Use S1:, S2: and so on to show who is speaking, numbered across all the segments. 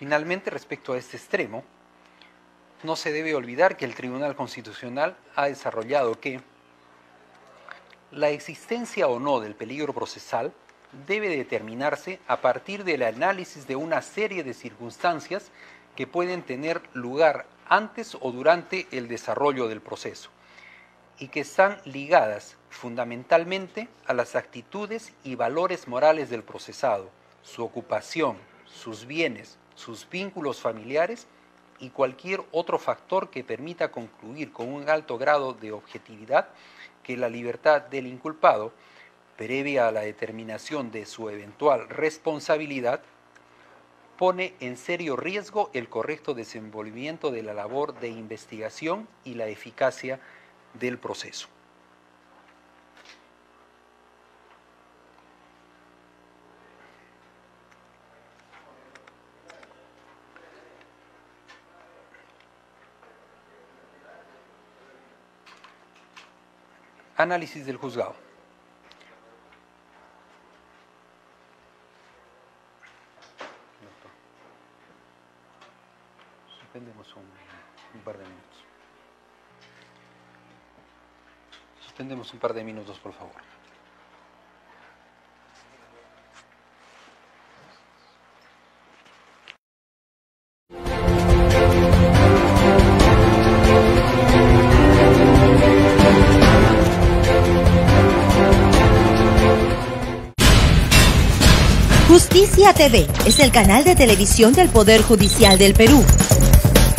S1: Finalmente, respecto a este extremo, no se debe olvidar que el Tribunal Constitucional ha desarrollado que la existencia o no del peligro procesal debe determinarse a partir del análisis de una serie de circunstancias que pueden tener lugar antes o durante el desarrollo del proceso y que están ligadas fundamentalmente a las actitudes y valores morales del procesado, su ocupación, sus bienes, sus vínculos familiares y cualquier otro factor que permita concluir con un alto grado de objetividad que la libertad del inculpado, previa a la determinación de su eventual responsabilidad, pone en serio riesgo el correcto desenvolvimiento de la labor de investigación y la eficacia del proceso. Análisis del juzgado. Suspendemos un par de minutos. Suspendemos un par de minutos, por favor.
S2: Justicia TV es el canal de televisión del Poder Judicial del Perú,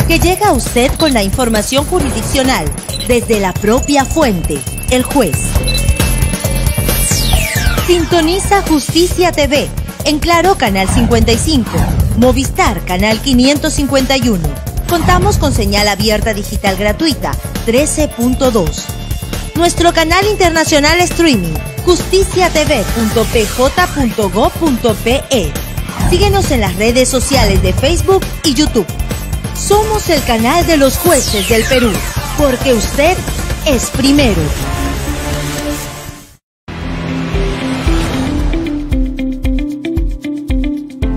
S2: que llega a usted con la información jurisdiccional desde la propia fuente, el juez. Sintoniza Justicia TV en Claro Canal 55, Movistar Canal 551. Contamos con señal abierta digital gratuita 13.2. Nuestro canal internacional streaming justiciatv.pj.gov.pe. Síguenos en las redes sociales de Facebook y YouTube. Somos el canal de los jueces del Perú, porque usted es primero.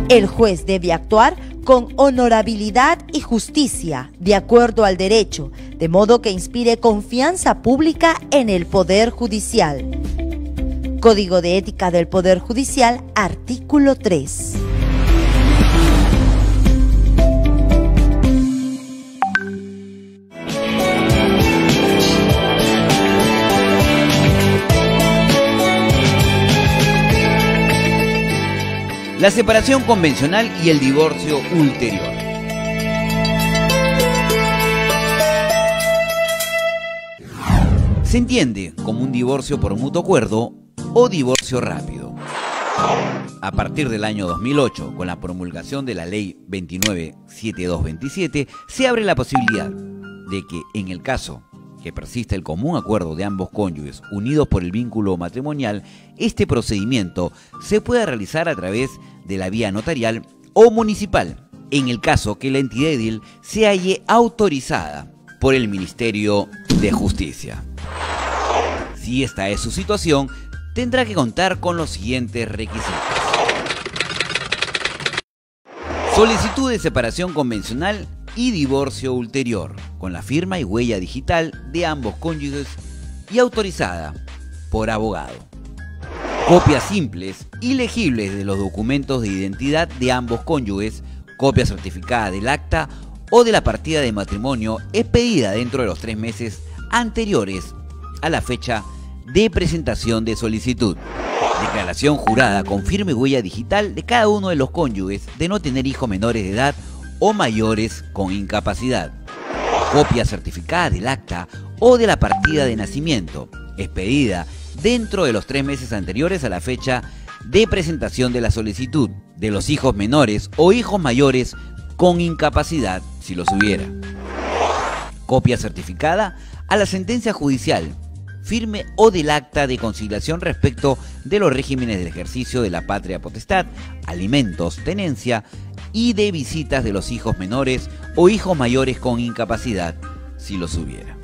S2: El juez debe actuar con honorabilidad y justicia, de acuerdo al derecho, de modo que inspire confianza pública en el Poder Judicial. Código de Ética del Poder Judicial, artículo 3.
S3: La separación convencional y el divorcio ulterior. Se entiende como un divorcio por mutuo acuerdo o divorcio rápido. A partir del año 2008, con la promulgación de la Ley 297227, se abre la posibilidad de que, en el caso que persista el común acuerdo de ambos cónyuges unidos por el vínculo matrimonial, este procedimiento se pueda realizar a través de la vía notarial o municipal, en el caso que la entidad edil se halle autorizada por el Ministerio de Justicia. Si esta es su situación, tendrá que contar con los siguientes requisitos. Solicitud de separación convencional y divorcio ulterior, con la firma y huella digital de ambos cónyuges y autorizada por abogado. Copias simples y legibles de los documentos de identidad de ambos cónyuges, copia certificada del acta o de la partida de matrimonio expedida dentro de los 3 meses anteriores a la fecha de presentación de solicitud. Declaración jurada con firma y huella digital de cada uno de los cónyuges de no tener hijos menores de edad o mayores con incapacidad. Copia certificada del acta o de la partida de nacimiento, expedida dentro de los 3 meses anteriores a la fecha de presentación de la solicitud, de los hijos menores o hijos mayores con incapacidad, si los hubiera. Copia certificada a la sentencia judicial, firme o del acta de conciliación respecto de los regímenes del ejercicio de la patria potestad, alimentos, tenencia y de visitas de los hijos menores o hijos mayores con incapacidad, si los hubiera.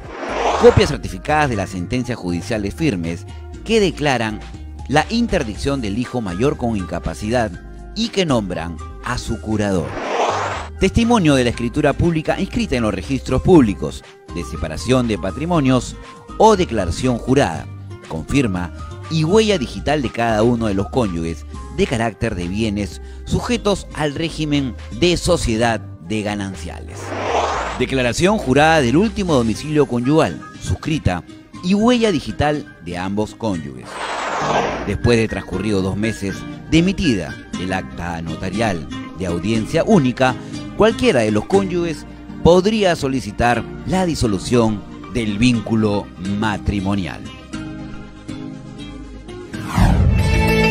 S3: Copias certificadas de las sentencias judiciales firmes que declaran la interdicción del hijo mayor con incapacidad y que nombran a su curador. testimonio de la escritura pública inscrita en los registros públicos, de separación de patrimonios o declaración jurada, con firma y huella digital de cada uno de los cónyuges de carácter de bienes sujetos al régimen de sociedad de gananciales. Declaración jurada del último domicilio conyugal, suscrita, y huella digital de ambos cónyuges. Después de transcurridos 2 meses de emitida el acta notarial de audiencia única, cualquiera de los cónyuges podría solicitar la disolución del vínculo matrimonial.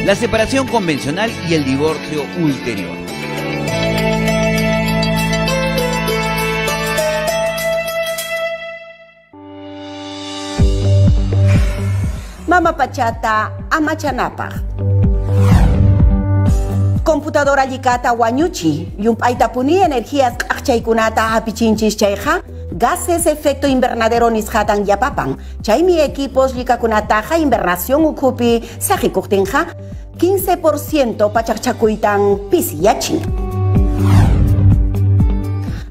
S3: La separación convencional y el divorcio ulterior.
S4: Mama pachata amachanapaq. Computadora llikata wañuchi, yump'aytapuni energías q'aqchaykunata hapichinchis chayqa, gases efecto invernadero nisqatan yapapan. Chaymi equipos llikakunataqa invernación ukhupi saqikuqtinqa 15% pachaqchakuytan pisiyachin.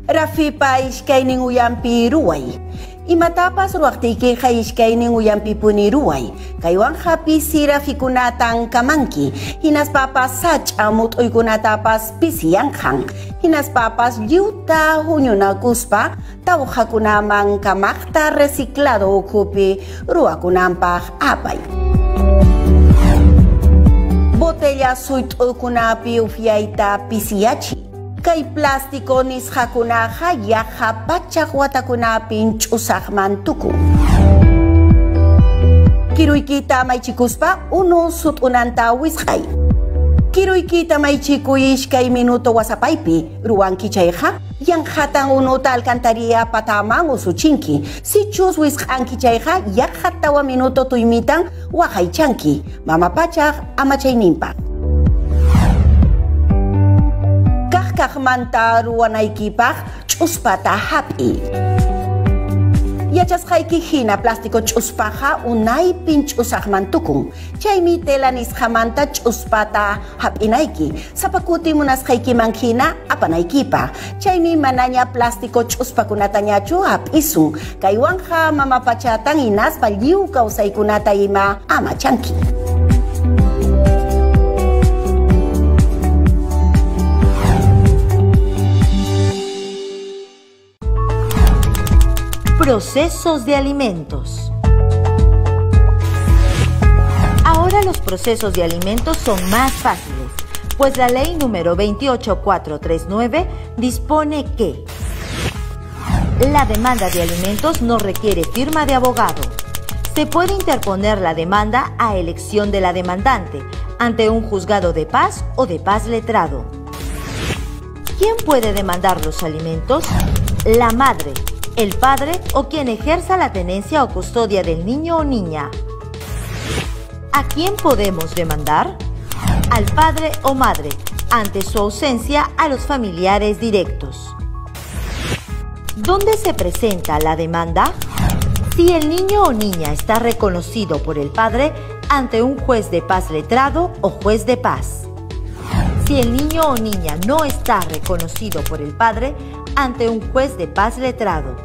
S4: Rafipa ishkaynin uyampi ruway. Imatapas ruwaqtiykiqa ishkaynin uyampipuni ruway. Kaywan hapisi rafikunatan kamanki. Hinaspapas sach'a mut'uykunatapas pisiyanqan. Hinaspapas lliwta huñunakuspa tawqakunaman kamaqta reciclado ukhupi ruwakunanpaq apay. Botella suyt'ukunapi ufyayta pisiyachi. Kay plástico nisqakunaqa yaqa pachaq watakunapin ch'usaqman tukun. Kiruykita maychikuspa unu sut'unanta wisqay. Kiruykita maychikuy ishkay minuto wasapaypi ruwanki chayqa yanqatan unuta alcantarilla pataman usuchinki. Sichus wisq'anki chayqa yaqa tawa minuto tuymitan waqaychanki. Mama pachaq amachayninpaq. Kaqmanta ruwanaykipaq ch'uspata hap'i. Yachasqayki hina plástico ch'uspaqa unaypin ch'usaqman tukun. Chaymi tela nisqamanta ch'uspata hap'inayki. Sapakutin munasqaykiman hina apanaykipaq. Chaymi manaña plástico ch'uspakunatañachu hap'isun. Kaywanqa mama pachatan hinaspa lliw kawsaykunata ima amachanki.
S2: Procesos de alimentos. Ahora los procesos de alimentos son más fáciles, pues la ley número 28439 dispone que la demanda de alimentos no requiere firma de abogado. Se puede interponer la demanda a elección de la demandante ante un juzgado de paz o de paz letrado. ¿Quién puede demandar los alimentos? La madre, el padre o quien ejerza la tenencia o custodia del niño o niña. ¿A quién podemos demandar? Al padre o madre, ante su ausencia a los familiares directos. ¿Dónde se presenta la demanda? Si el niño o niña está reconocido por el padre ante un juez de paz letrado o juez de paz. Si el niño o niña no está reconocido por el padre ante un juez de paz letrado.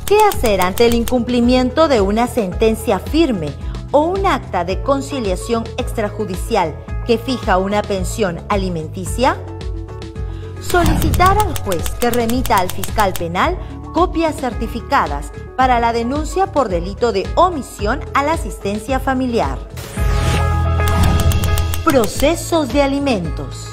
S2: ¿Qué hacer ante el incumplimiento de una sentencia firme o un acta de conciliación extrajudicial que fija una pensión alimenticia? Solicitar al juez que remita al fiscal penal copias certificadas para la denuncia por delito de omisión a la asistencia familiar. Procesos de alimentos.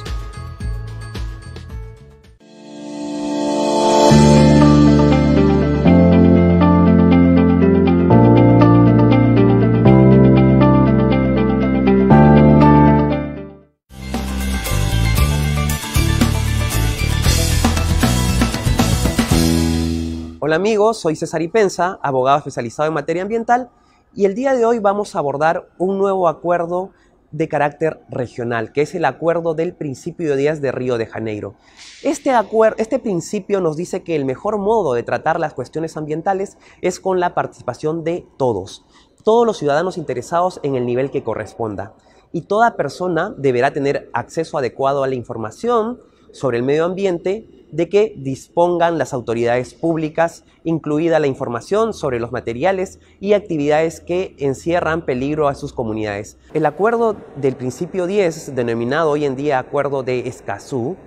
S5: Hola amigos, soy César Ipenza, abogado especializado en materia ambiental, y el día de hoy vamos a abordar un nuevo acuerdo de carácter regional, que es el Acuerdo del Principio de Días de Río de Janeiro. Este principio nos dice que el mejor modo de tratar las cuestiones ambientales es con la participación de todos los ciudadanos interesados en el nivel que corresponda. Y toda persona deberá tener acceso adecuado a la información, sobre el medio ambiente de que dispongan las autoridades públicas, incluida la información sobre los materiales y actividades que encierran peligro a sus comunidades. El acuerdo del principio 10, denominado hoy en día Acuerdo de Escazú,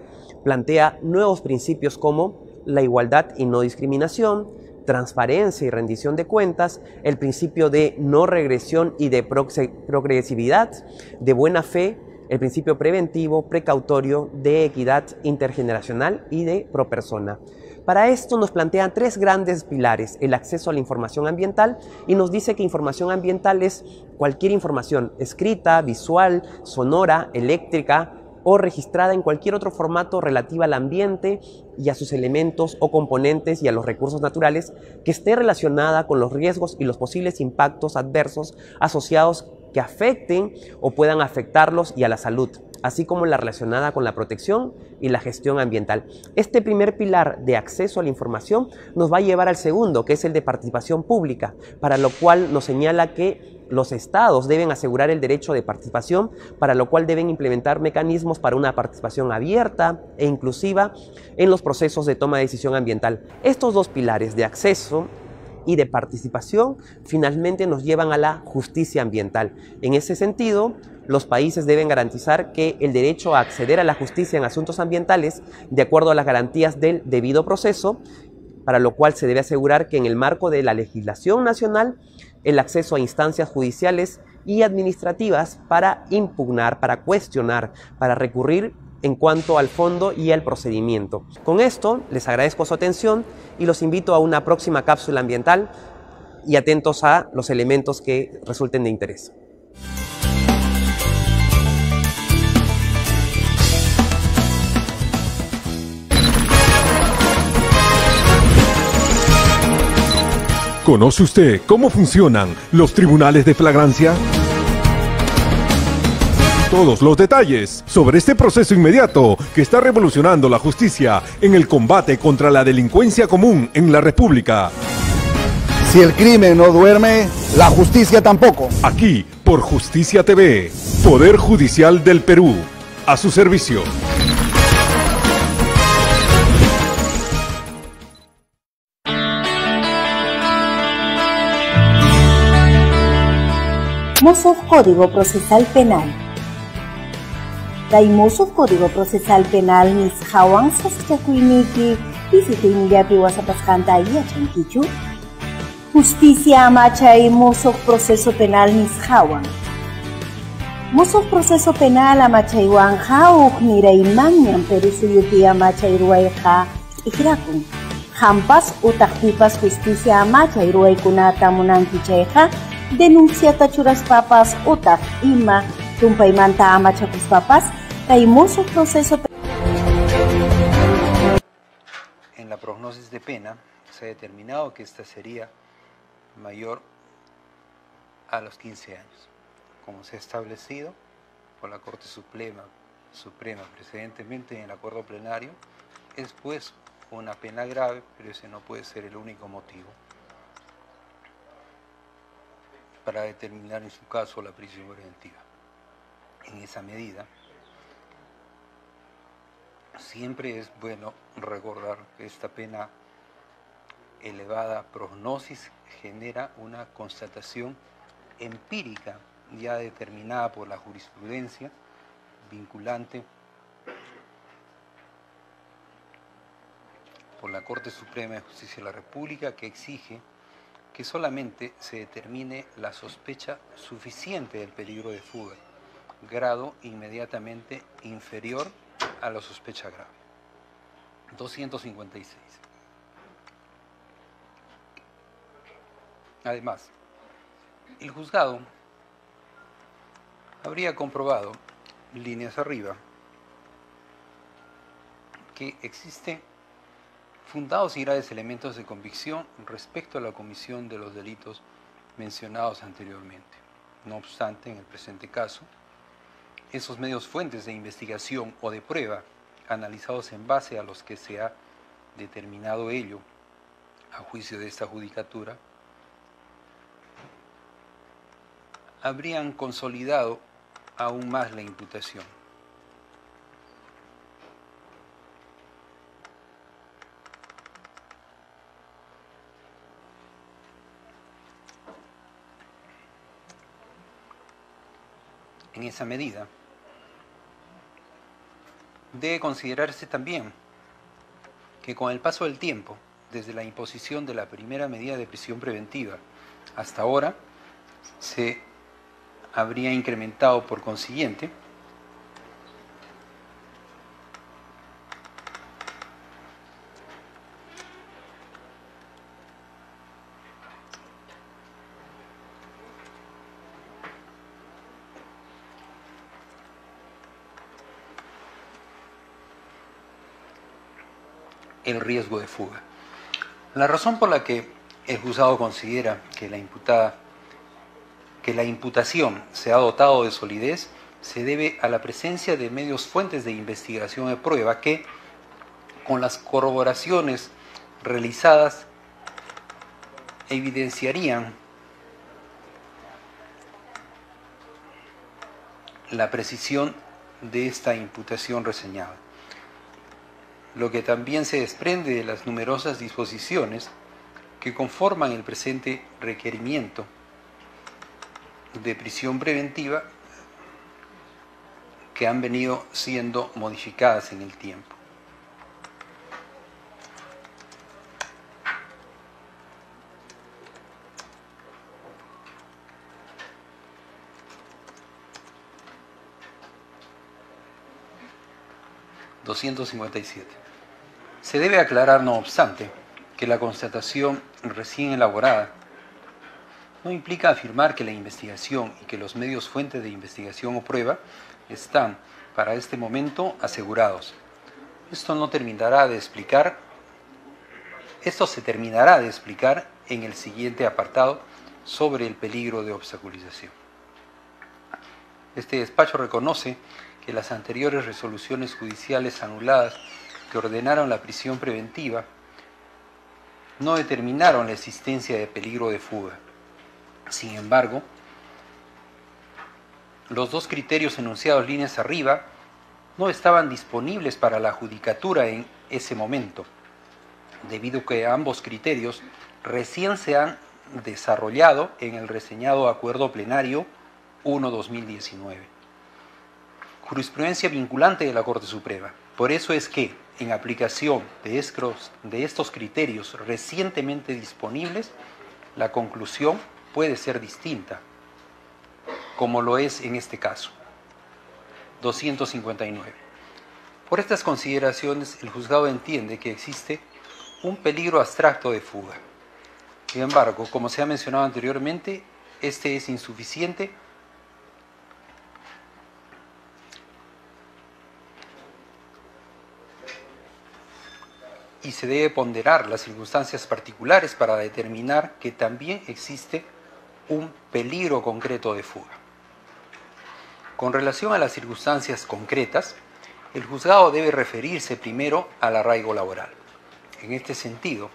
S5: plantea nuevos principios como la igualdad y no discriminación, transparencia y rendición de cuentas, el principio de no regresión y de progresividad, de buena fe, el principio preventivo, precautorio, de equidad intergeneracional y de pro persona. Para esto nos plantean tres grandes pilares: el acceso a la información ambiental, y nos dice que información ambiental es cualquier información escrita, visual, sonora, eléctrica o registrada en cualquier otro formato relativa al ambiente y a sus elementos o componentes y a los recursos naturales que esté relacionada con los riesgos y los posibles impactos adversos asociados que afecten o puedan afectarlos y a la salud, así como la relacionada con la protección y la gestión ambiental. Este primer pilar de acceso a la información nos va a llevar al segundo, que es el de participación pública, para lo cual nos señala que los estados deben asegurar el derecho de participación, para lo cual deben implementar mecanismos para una participación abierta e inclusiva en los procesos de toma de decisión ambiental. Estos dos pilares de acceso y de participación finalmente nos llevan a la justicia ambiental. En ese sentido, los países deben garantizar que el derecho a acceder a la justicia en asuntos ambientales, de acuerdo a las garantías del debido proceso, para lo cual se debe asegurar que en el marco de la legislación nacional, el acceso a instancias judiciales y administrativas para impugnar, para cuestionar, para recurrir en cuanto al fondo y al procedimiento. Con esto, les agradezco su atención y los invito a una próxima cápsula ambiental y atentos a los elementos que resulten de interés.
S6: ¿Conoce usted cómo funcionan los tribunales de flagrancia? Todos los detalles sobre este proceso inmediato que está revolucionando la justicia en el combate contra la delincuencia común en la República.
S7: Si el crimen no duerme, la justicia tampoco.
S6: Aquí, por Justicia TV, Poder Judicial del Perú, a su servicio.
S4: Mozo Código Procesal Penal. Daimoso Código Procesal Penal mis hawang saschakuiniki visitinillapi wasapaskanta yachankichu. Justicia amachay mozo proceso penal mis hawang. Mozo proceso penal amachaywan hawuk niraymanñan Perú suyupi amachay ruwayqa ikrakun. Hampas utaqpipas justicia amachay ruwaykunata munankichayqa denunciata churaspapas utaq ima tumpaymanta amachakuspapas daimoso proceso.
S1: En la prognosis de pena se ha determinado que esta sería mayor a los 15 años, como se ha establecido por la Corte Suprema precedentemente en el acuerdo plenario. Es pues una pena grave, pero ese no puede ser el único motivo para determinar en su caso la prisión preventiva. En esa medida, siempre es bueno recordar que esta pena elevada prognosis genera una constatación empírica ya determinada por la jurisprudencia vinculante por la Corte Suprema de Justicia de la República, que exige que solamente se determine la sospecha suficiente del peligro de fuga, grado inmediatamente inferior a la sospecha grave. 256. Además, el juzgado habría comprobado, líneas arriba, que existen fundados y graves elementos de convicción respecto a la comisión de los delitos mencionados anteriormente. No obstante, en el presente caso, esos medios fuentes de investigación o de prueba, analizados en base a los que se ha determinado ello, a juicio de esta judicatura, habrían consolidado aún más la imputación. En esa medida, debe considerarse también que con el paso del tiempo, desde la imposición de la primera medida de prisión preventiva hasta ahora, se habría incrementado por consiguiente el riesgo de fuga. La razón por la que el juzgado considera que la imputación se ha dotado de solidez se debe a la presencia de medios fuentes de investigación de prueba que, con las corroboraciones realizadas, evidenciarían la precisión de esta imputación reseñada, lo que también se desprende de las numerosas disposiciones que conforman el presente requerimiento de prisión preventiva que han venido siendo modificadas en el tiempo. Se debe aclarar, no obstante, que la constatación recién elaborada no implica afirmar que la investigación y que los medios fuentes de investigación o prueba están, para este momento, asegurados. Esto se terminará de explicar en el siguiente apartado sobre el peligro de obstaculización. Este despacho reconoce que las anteriores resoluciones judiciales anuladas que ordenaron la prisión preventiva no determinaron la existencia de peligro de fuga. Sin embargo, los dos criterios enunciados líneas arriba no estaban disponibles para la judicatura en ese momento, debido a que ambos criterios recién se han desarrollado en el reseñado Acuerdo Plenario 1/2019, jurisprudencia vinculante de la Corte Suprema. Por eso es que, en aplicación de estos criterios recientemente disponibles, la conclusión puede ser distinta, como lo es en este caso. 259. Por estas consideraciones, el juzgado entiende que existe un peligro abstracto de fuga. Sin embargo, como se ha mencionado anteriormente, este es insuficiente y se debe ponderar las circunstancias particulares para determinar que también existe un peligro concreto de fuga. Con relación a las circunstancias concretas, el juzgado debe referirse primero al arraigo laboral. En este sentido,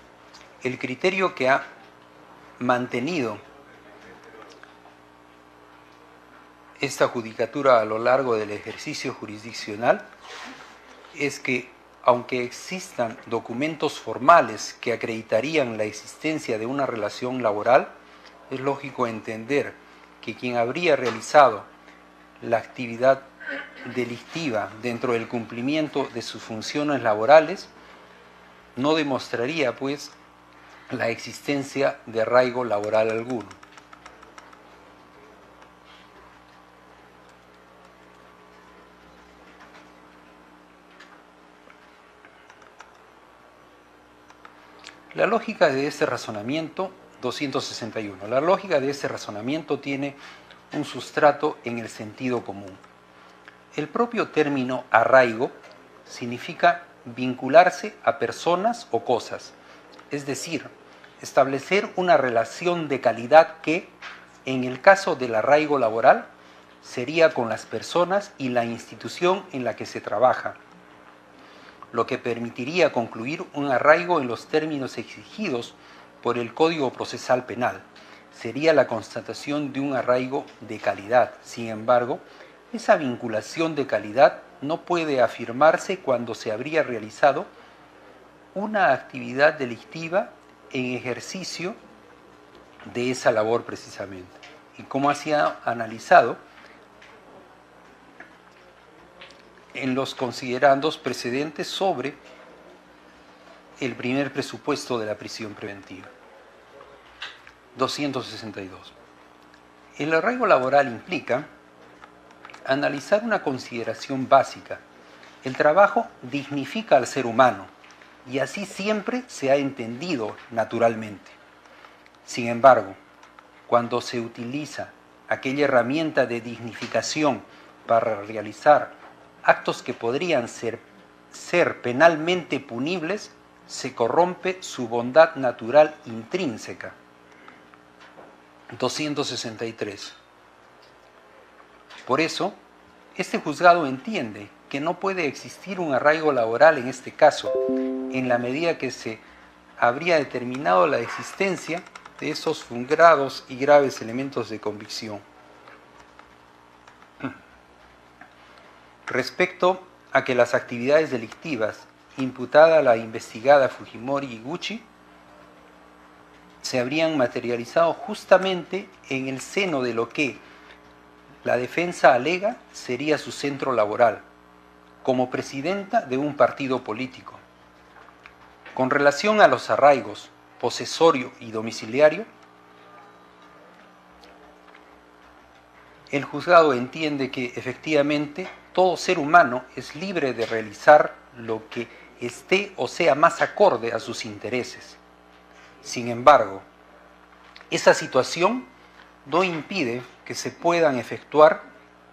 S1: el criterio que ha mantenido esta judicatura a lo largo del ejercicio jurisdiccional es que, aunque existan documentos formales que acreditarían la existencia de una relación laboral, es lógico entender que quien habría realizado la actividad delictiva dentro del cumplimiento de sus funciones laborales no demostraría, pues, la existencia de arraigo laboral alguno. La lógica de este razonamiento, 261. La lógica de este razonamiento tiene un sustrato en el sentido común. El propio término arraigo significa vincularse a personas o cosas, es decir, establecer una relación de calidad que, en el caso del arraigo laboral, sería con las personas y la institución en la que se trabaja, lo que permitiría concluir un arraigo en los términos exigidos por el Código Procesal Penal. Sería la constatación de un arraigo de calidad. Sin embargo, esa vinculación de calidad no puede afirmarse cuando se habría realizado una actividad delictiva en ejercicio de esa labor precisamente. Y como se ha analizado, en los considerandos precedentes sobre el primer presupuesto de la prisión preventiva. 262. El arraigo laboral implica analizar una consideración básica. El trabajo dignifica al ser humano y así siempre se ha entendido naturalmente. Sin embargo, cuando se utiliza aquella herramienta de dignificación para realizar actos que podrían ser penalmente punibles, se corrompe su bondad natural intrínseca. 263. Por eso, este juzgado entiende que no puede existir un arraigo laboral en este caso, en la medida que se habría determinado la existencia de esos fundados y graves elementos de convicción. Respecto a que las actividades delictivas imputadas a la investigada Fujimori Iguchi se habrían materializado justamente en el seno de lo que la defensa alega sería su centro laboral, como presidenta de un partido político. Con relación a los arraigos posesorio y domiciliario, el juzgado entiende que efectivamente todo ser humano es libre de realizar lo que esté o sea más acorde a sus intereses. Sin embargo, esa situación no impide que se puedan efectuar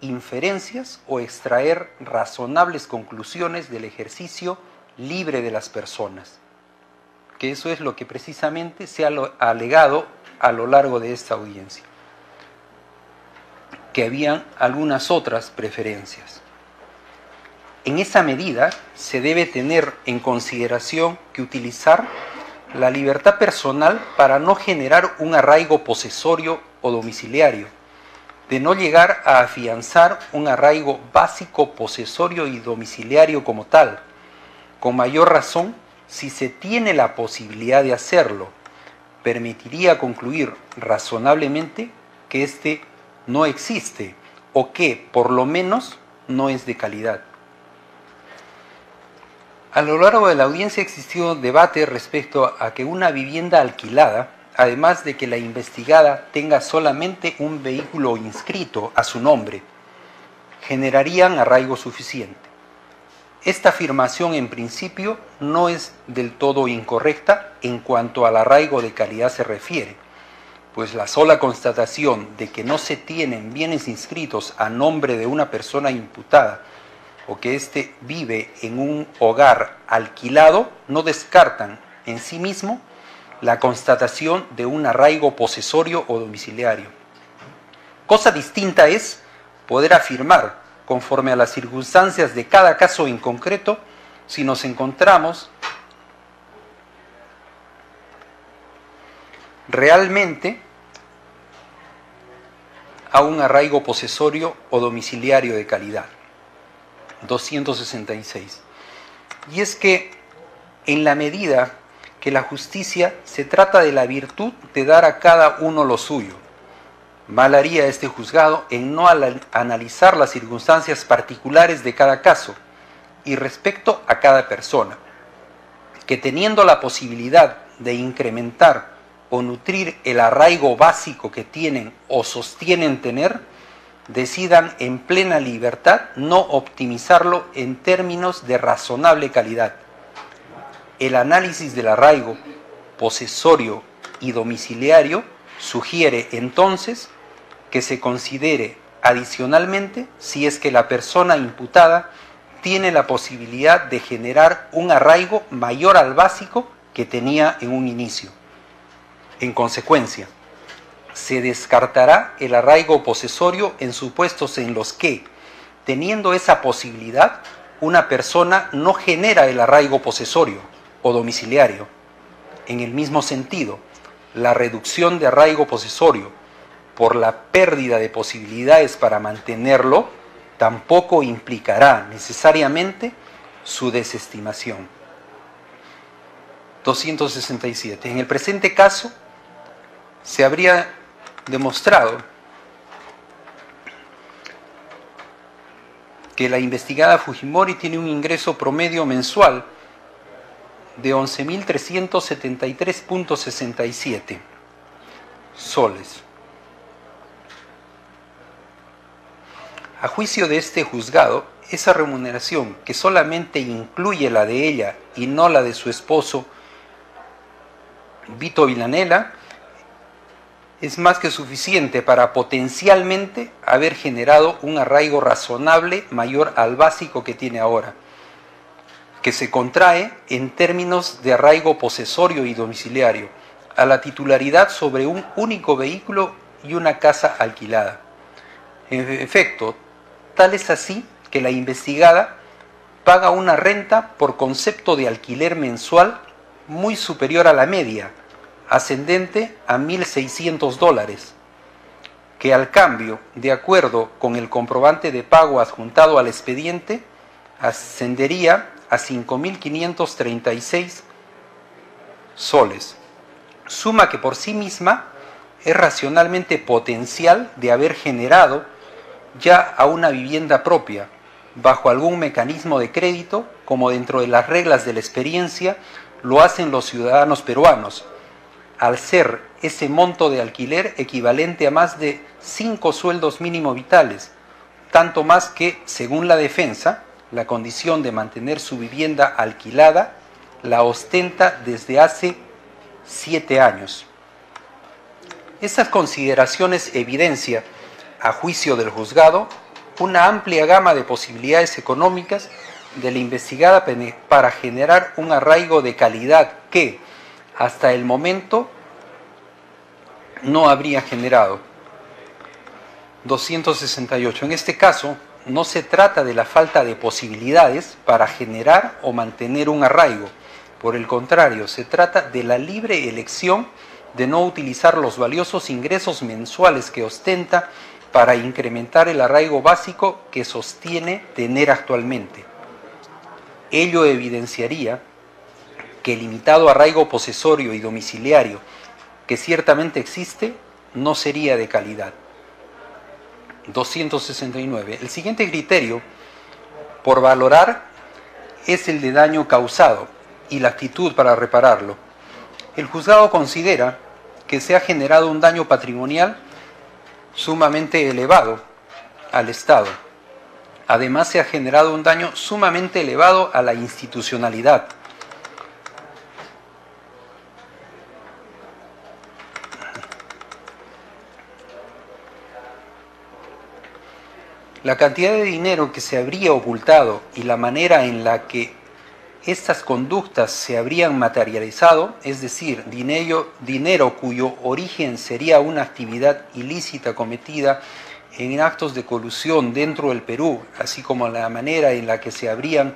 S1: inferencias o extraer razonables conclusiones del ejercicio libre de las personas, que eso es lo que precisamente se ha alegado a lo largo de esta audiencia, que habían algunas otras preferencias. En esa medida se debe tener en consideración que utilizar la libertad personal para no generar un arraigo posesorio o domiciliario, de no llegar a afianzar un arraigo básico, posesorio y domiciliario como tal, con mayor razón si se tiene la posibilidad de hacerlo, permitiría concluir razonablemente que éste no existe o que, por lo menos, no es de calidad. A lo largo de la audiencia existió debate respecto a que una vivienda alquilada, además de que la investigada tenga solamente un vehículo inscrito a su nombre, generarían arraigo suficiente. Esta afirmación en principio no es del todo incorrecta en cuanto al arraigo de calidad se refiere, pues la sola constatación de que no se tienen bienes inscritos a nombre de una persona imputada o que éste vive en un hogar alquilado no descartan en sí mismo la constatación de un arraigo posesorio o domiciliario. Cosa distinta es poder afirmar, conforme a las circunstancias de cada caso en concreto, si nos encontramos realmente a un arraigo posesorio o domiciliario de calidad. 266. Y es que en la medida que la justicia se trata de la virtud de dar a cada uno lo suyo, mal haría este juzgado en no analizar las circunstancias particulares de cada caso y respecto a cada persona, que teniendo la posibilidad de incrementar o nutrir el arraigo básico que tienen o sostienen tener, decidan en plena libertad no optimizarlo en términos de razonable calidad. El análisis del arraigo posesorio y domiciliario sugiere entonces que se considere adicionalmente si es que la persona imputada tiene la posibilidad de generar un arraigo mayor al básico que tenía en un inicio. En consecuencia, se descartará el arraigo posesorio en supuestos en los que, teniendo esa posibilidad, una persona no genera el arraigo posesorio o domiciliario. En el mismo sentido, la reducción de arraigo posesorio por la pérdida de posibilidades para mantenerlo tampoco implicará necesariamente su desestimación. 267. En el presente caso, se habría demostrado que la investigada Fujimori tiene un ingreso promedio mensual de 11.373.67 soles. A juicio de este juzgado, esa remuneración, que solamente incluye la de ella y no la de su esposo Vito Villanella, es más que suficiente para potencialmente haber generado un arraigo razonable mayor al básico que tiene ahora, que se contrae en términos de arraigo posesorio y domiciliario, a la titularidad sobre un único vehículo y una casa alquilada. En efecto, tal es así que la investigada paga una renta por concepto de alquiler mensual muy superior a la media, ascendente a $1.600, que al cambio, de acuerdo con el comprobante de pago adjuntado al expediente, ascendería a 5.536 soles, suma que por sí misma es racionalmente potencial de haber generado ya a una vivienda propia, bajo algún mecanismo de crédito, como dentro de las reglas de la experiencia lo hacen los ciudadanos peruanos, al ser ese monto de alquiler equivalente a más de 5 sueldos mínimos vitales, tanto más que, según la defensa, la condición de mantener su vivienda alquilada la ostenta desde hace 7 años. Estas consideraciones evidencian, a juicio del juzgado, una amplia gama de posibilidades económicas de la investigada para generar un arraigo de calidad que, hasta el momento, no habría generado. 268. En este caso, no se trata de la falta de posibilidades para generar o mantener un arraigo. Por el contrario, se trata de la libre elección de no utilizar los valiosos ingresos mensuales que ostenta para incrementar el arraigo básico que sostiene tener actualmente. Ello evidenciaría que el limitado arraigo posesorio y domiciliario que ciertamente existe no sería de calidad. 269. El siguiente criterio por valorar es el de daño causado y la actitud para repararlo. El juzgado considera que se ha generado un daño patrimonial sumamente elevado al Estado. Además, se ha generado un daño sumamente elevado a la institucionalidad. La cantidad de dinero que se habría ocultado y la manera en la que estas conductas se habrían materializado, es decir, dinero cuyo origen sería una actividad ilícita cometida en actos de colusión dentro del Perú, así como la manera en la que se habrían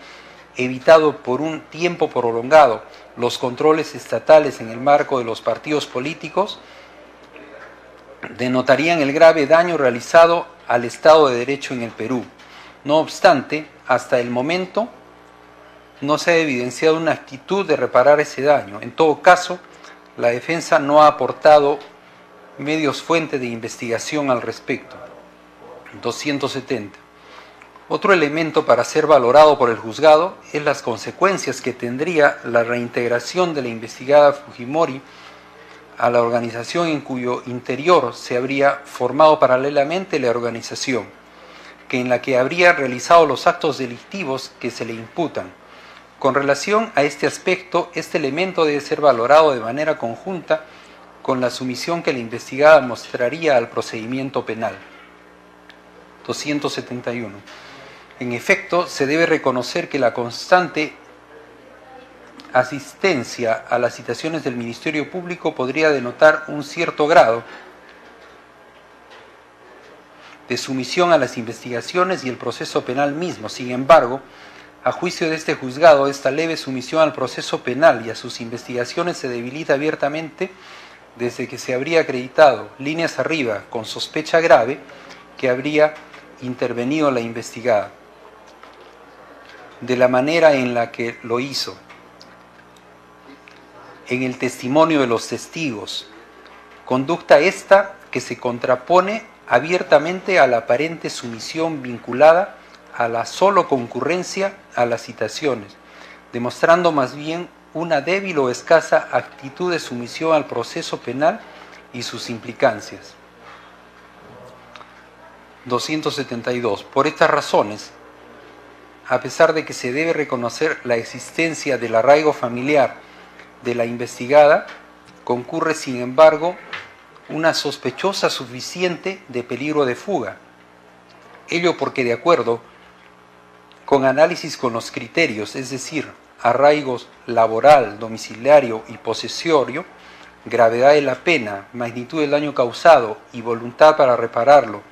S1: evitado por un tiempo prolongado los controles estatales en el marco de los partidos políticos, denotarían el grave daño realizado al Estado de Derecho en el Perú. No obstante, hasta el momento no se ha evidenciado una actitud de reparar ese daño. En todo caso, la defensa no ha aportado medios fuentes de investigación al respecto. 270. Otro elemento para ser valorado por el juzgado es las consecuencias que tendría la reintegración de la investigada Fujimori a la organización en cuyo interior se habría formado paralelamente la organización, en la que habría realizado los actos delictivos que se le imputan. Con relación a este aspecto, este elemento debe ser valorado de manera conjunta con la sumisión que la investigada mostraría al procedimiento penal. 271. En efecto, se debe reconocer que la constante asistencia a las citaciones del Ministerio Público podría denotar un cierto grado de sumisión a las investigaciones y el proceso penal mismo. Sin embargo, a juicio de este juzgado, esta leve sumisión al proceso penal y a sus investigaciones se debilita abiertamente desde que se habría acreditado, líneas arriba, con sospecha grave, que habría intervenido la investigada, de la manera en la que lo hizo, en el testimonio de los testigos, conducta esta que se contrapone abiertamente a la aparente sumisión vinculada a la solo concurrencia a las citaciones, demostrando más bien una débil o escasa actitud de sumisión al proceso penal y sus implicancias. 272. Por estas razones, a pesar de que se debe reconocer la existencia del arraigo familiar de la investigada, concurre sin embargo una sospechosa suficiente de peligro de fuga. Ello porque de acuerdo con análisis con los criterios, es decir, arraigos laboral, domiciliario y posesorio, gravedad de la pena, magnitud del daño causado y voluntad para repararlo,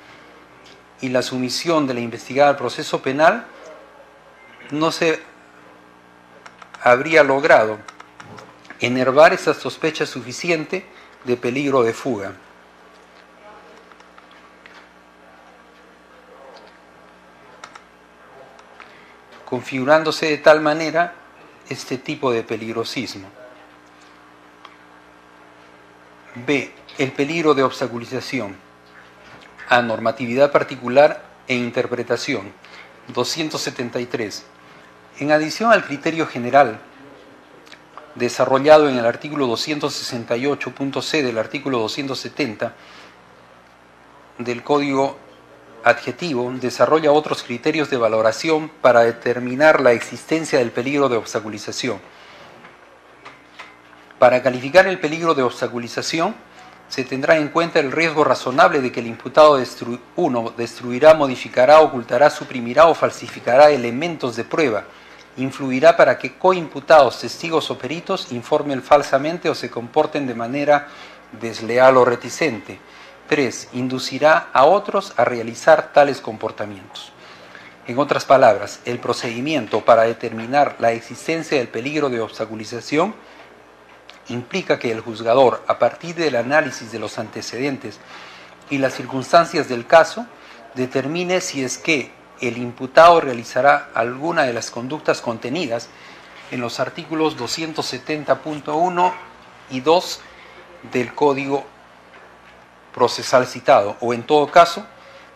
S1: y la sumisión de la investigada al proceso penal, no se habría logrado enervar esa sospecha suficiente de peligro de fuga. Configurándose de tal manera este tipo de peligrosismo. B. El peligro de obstaculización. A. Normatividad particular e interpretación. 273. En adición al criterio general desarrollado en el artículo 268.c del artículo 270 del Código Adjetivo, desarrolla otros criterios de valoración para determinar la existencia del peligro de obstaculización. Para calificar el peligro de obstaculización, se tendrá en cuenta el riesgo razonable de que el imputado 1. Destruirá, modificará, ocultará, suprimirá o falsificará elementos de prueba, influirá para que coimputados, testigos o peritos informen falsamente o se comporten de manera desleal o reticente. 3. Inducirá a otros a realizar tales comportamientos. En otras palabras, el procedimiento para determinar la existencia del peligro de obstaculización implica que el juzgador, a partir del análisis de los antecedentes y las circunstancias del caso, determine si es que el imputado realizará alguna de las conductas contenidas en los artículos 270.1 y 2 del Código Procesal citado, o en todo caso,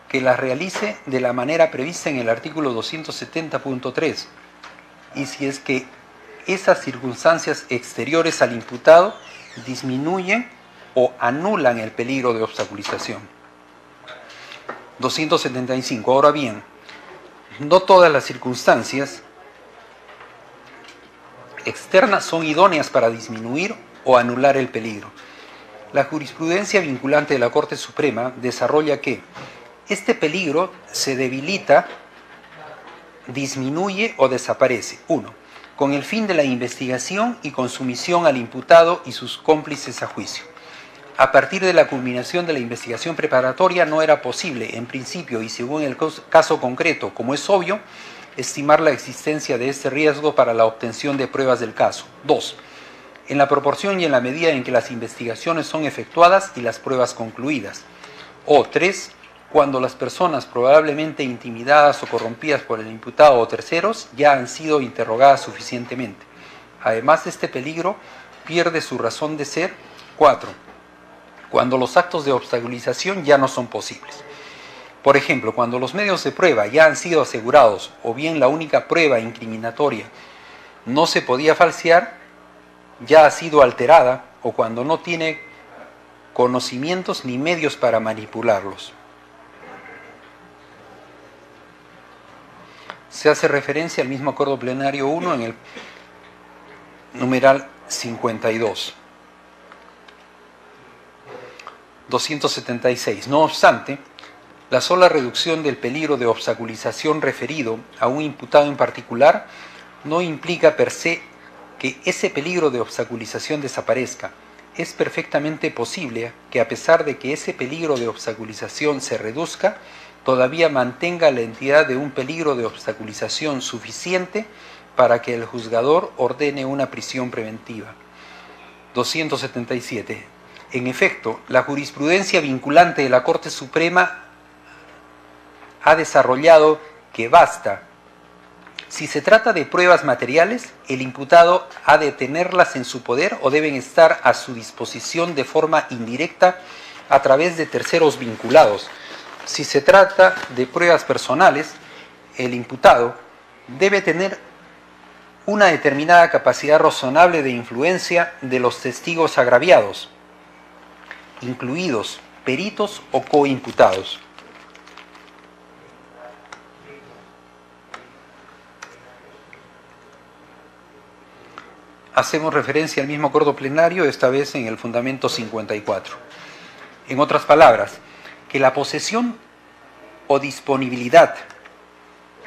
S1: que las realice de la manera prevista en el artículo 270.3, y si es que esas circunstancias exteriores al imputado disminuyen o anulan el peligro de obstaculización. 275. Ahora bien, no todas las circunstancias externas son idóneas para disminuir o anular el peligro. La jurisprudencia vinculante de la Corte Suprema desarrolla que este peligro se debilita, disminuye o desaparece. 1. Con el fin de la investigación y con sumisión al imputado y sus cómplices a juicio. A partir de la culminación de la investigación preparatoria no era posible, en principio y según el caso concreto, como es obvio, estimar la existencia de este riesgo para la obtención de pruebas del caso. 2. En la proporción y en la medida en que las investigaciones son efectuadas y las pruebas concluidas. O 3. Cuando las personas probablemente intimidadas o corrompidas por el imputado o terceros ya han sido interrogadas suficientemente. Además, este peligro pierde su razón de ser. 4. Cuando los actos de obstaculización ya no son posibles. Por ejemplo, cuando los medios de prueba ya han sido asegurados o bien la única prueba incriminatoria no se podía falsear, ya ha sido alterada, o cuando no tiene conocimientos ni medios para manipularlos. Se hace referencia al mismo acuerdo plenario 1 en el numeral 52. 276. No obstante, la sola reducción del peligro de obstaculización referido a un imputado en particular no implica per se que ese peligro de obstaculización desaparezca. Es perfectamente posible que, a pesar de que ese peligro de obstaculización se reduzca, todavía mantenga la entidad de un peligro de obstaculización suficiente para que el juzgador ordene una prisión preventiva. 277. En efecto, la jurisprudencia vinculante de la Corte Suprema ha desarrollado que basta. Si se trata de pruebas materiales, el imputado ha de tenerlas en su poder o deben estar a su disposición de forma indirecta a través de terceros vinculados. Si se trata de pruebas personales, el imputado debe tener una determinada capacidad razonable de influencia de los testigos agraviados, incluidos peritos o coimputados. Hacemos referencia al mismo acuerdo plenario, esta vez en el fundamento 54. En otras palabras, que la posesión o disponibilidad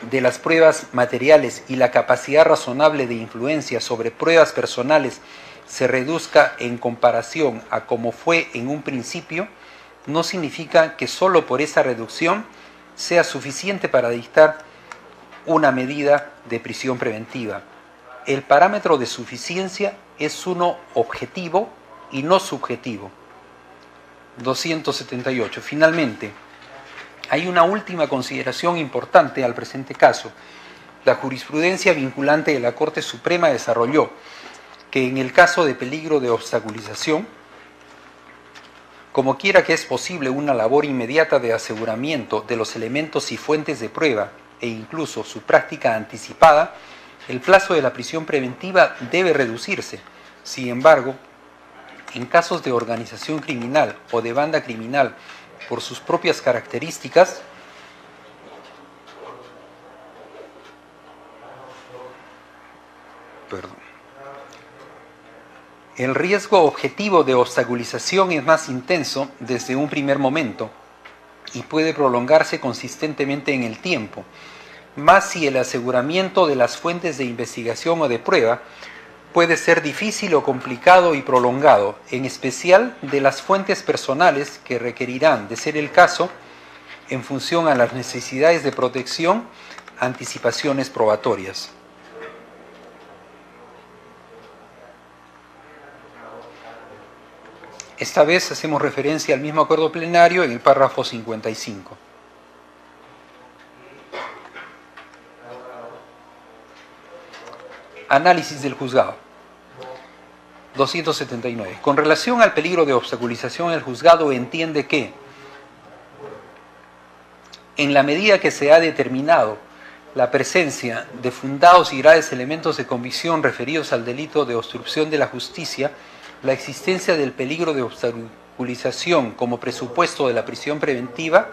S1: de las pruebas materiales y la capacidad razonable de influencia sobre pruebas personales se reduzca en comparación a como fue en un principio, no significa que solo por esa reducción sea suficiente para dictar una medida de prisión preventiva. El parámetro de suficiencia es uno objetivo y no subjetivo. 278. Finalmente, hay una última consideración importante al presente caso. La jurisprudencia vinculante de la Corte Suprema desarrolló que en el caso de peligro de obstaculización, como quiera que es posible una labor inmediata de aseguramiento de los elementos y fuentes de prueba e incluso su práctica anticipada, el plazo de la prisión preventiva debe reducirse. Sin embargo, en casos de organización criminal o de banda criminal por sus propias características, el riesgo objetivo de obstaculización es más intenso desde un primer momento y puede prolongarse consistentemente en el tiempo, más si el aseguramiento de las fuentes de investigación o de prueba puede ser difícil o complicado y prolongado, en especial de las fuentes personales que requerirán, de ser el caso, en función a las necesidades de protección, anticipaciones probatorias. Esta vez hacemos referencia al mismo acuerdo plenario en el párrafo 55. Análisis del juzgado. 279. Con relación al peligro de obstaculización, el juzgado entiende que, en la medida que se ha determinado la presencia de fundados y graves elementos de convicción referidos al delito de obstrucción de la justicia, la existencia del peligro de obstaculización como presupuesto de la prisión preventiva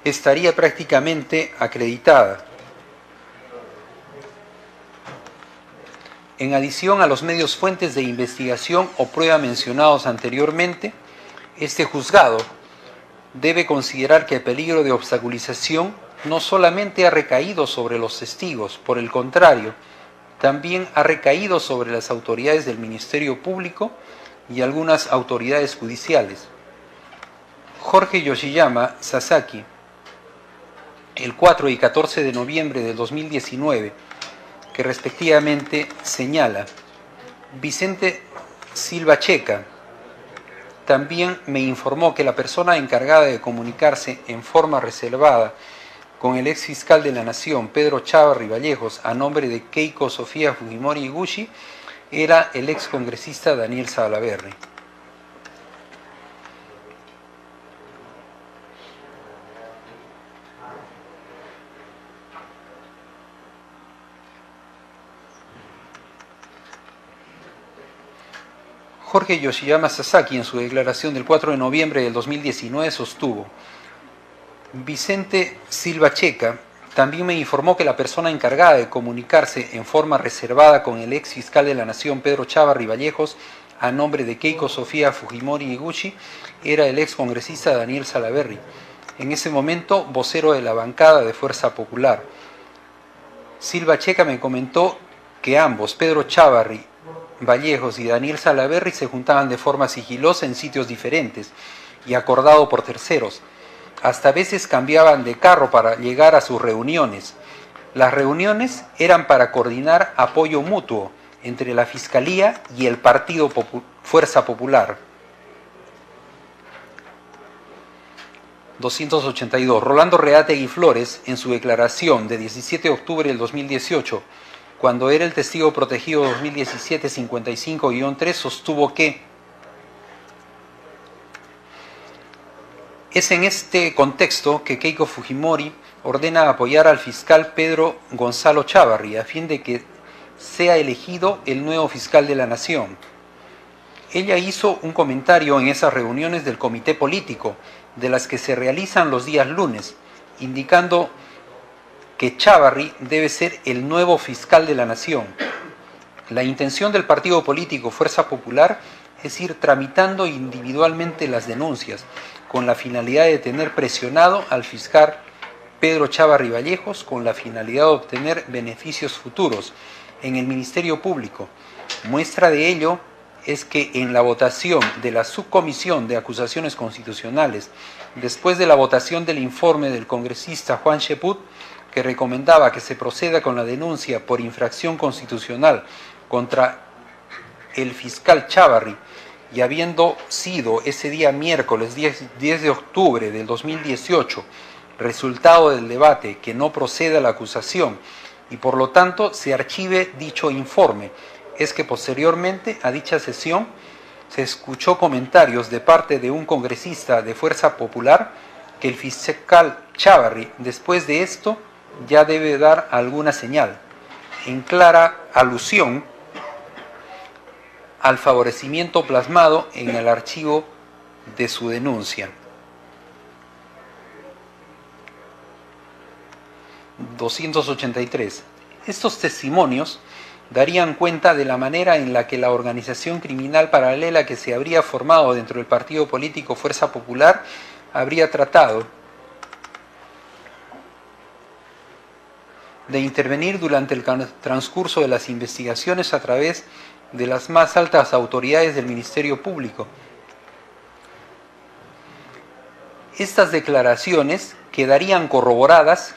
S1: estaría prácticamente acreditada. En adición a los medios fuentes de investigación o prueba mencionados anteriormente, este juzgado debe considerar que el peligro de obstaculización no solamente ha recaído sobre los testigos, por el contrario, también ha recaído sobre las autoridades del Ministerio Público y algunas autoridades judiciales. Jorge Yoshiyama Sasaki, el 4 y 14 de noviembre de 2019, que respectivamente señala: Vicente Silva Checa también me informó que la persona encargada de comunicarse en forma reservada con el ex fiscal de la Nación, Pedro Chávarri Vallejos, a nombre de Keiko Sofía Fujimori Iguchi, era el ex congresista Daniel Salaverry. Jorge Yoshiyama Sasaki, en su declaración del 4 de noviembre del 2019, sostuvo: Vicente Silva Checa también me informó que la persona encargada de comunicarse en forma reservada con el ex fiscal de la Nación, Pedro Chávarri Vallejos, a nombre de Keiko Sofía Fujimori Iguchi, era el ex congresista Daniel Salaverry, en ese momento vocero de la bancada de Fuerza Popular. Silva Checa me comentó que ambos, Pedro Chávarri Vallejos y Daniel Salaverry, se juntaban de forma sigilosa en sitios diferentes y acordado por terceros. Hasta a veces cambiaban de carro para llegar a sus reuniones. Las reuniones eran para coordinar apoyo mutuo entre la Fiscalía y el Partido Fuerza Popular. 282. Rolando Reategui Flores, en su declaración de 17 de octubre del 2018, cuando era el testigo protegido 2017-55-3, sostuvo que Es en este contexto que Keiko Fujimori ordena apoyar al fiscal Pedro Gonzalo Chávarri a fin de que sea elegido el nuevo fiscal de la Nación. Ella hizo un comentario en esas reuniones del comité político, de las que se realizan los días lunes, indicando que Chávarri debe ser el nuevo fiscal de la Nación. La intención del partido político Fuerza Popular es ir tramitando individualmente las denuncias, con la finalidad de tener presionado al fiscal Pedro Chávarri Vallejos, con la finalidad de obtener beneficios futuros en el Ministerio Público. Muestra de ello es que en la votación de la Subcomisión de Acusaciones Constitucionales, después de la votación del informe del congresista Juan Cheput, que recomendaba que se proceda con la denuncia por infracción constitucional contra el fiscal Chávarri, y habiendo sido ese día miércoles 10 de octubre del 2018 resultado del debate que no proceda la acusación y por lo tanto se archive dicho informe, es que posteriormente a dicha sesión se escuchó comentarios de parte de un congresista de Fuerza Popular que el fiscal Chávarri después de esto ya debe dar alguna señal, en clara alusión al favorecimiento plasmado en el archivo de su denuncia. 283. Estos testimonios darían cuenta de la manera en la que la organización criminal paralela que se habría formado dentro del partido político Fuerza Popular habría tratado de intervenir durante el transcurso de las investigaciones a través de las más altas autoridades del Ministerio Público. Estas declaraciones quedarían corroboradas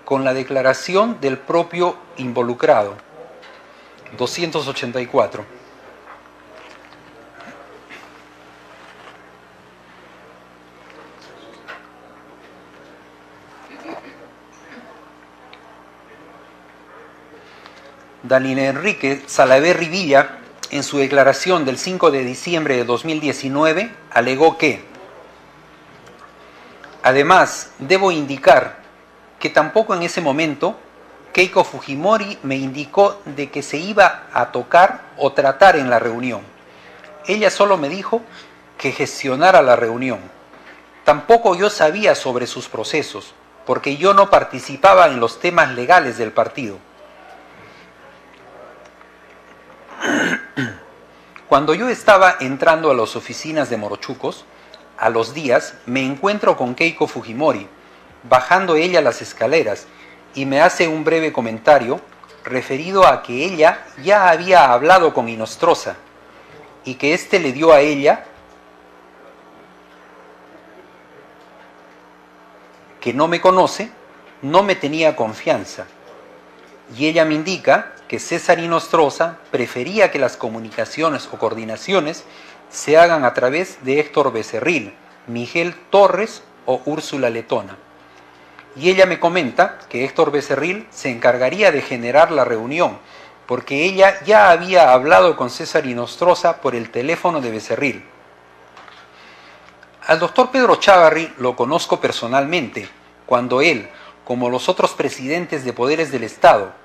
S1: con la declaración del propio involucrado. 284. Daniel Enrique Salaverry Villa, en su declaración del 5 de diciembre de 2019, alegó que: además, debo indicar que tampoco en ese momento Keiko Fujimori me indicó de que se iba a tocar o tratar en la reunión. Ella solo me dijo que gestionara la reunión. Tampoco yo sabía sobre sus procesos, porque yo no participaba en los temas legales del partido. Cuando yo estaba entrando a las oficinas de Morochucos, a los días me encuentro con Keiko Fujimori, bajando ella las escaleras, y me hace un breve comentario referido a que ella ya había hablado con Inostroza y que éste le dio a ella, que no me conoce, no me tenía confianza. Y ella me indica que César Inostroza prefería que las comunicaciones o coordinaciones se hagan a través de Héctor Becerril, Miguel Torres o Úrsula Letona. Y ella me comenta que Héctor Becerril se encargaría de generar la reunión, porque ella ya había hablado con César Inostroza por el teléfono de Becerril. Al doctor Pedro Chávarri lo conozco personalmente, cuando él, como los otros presidentes de poderes del Estado,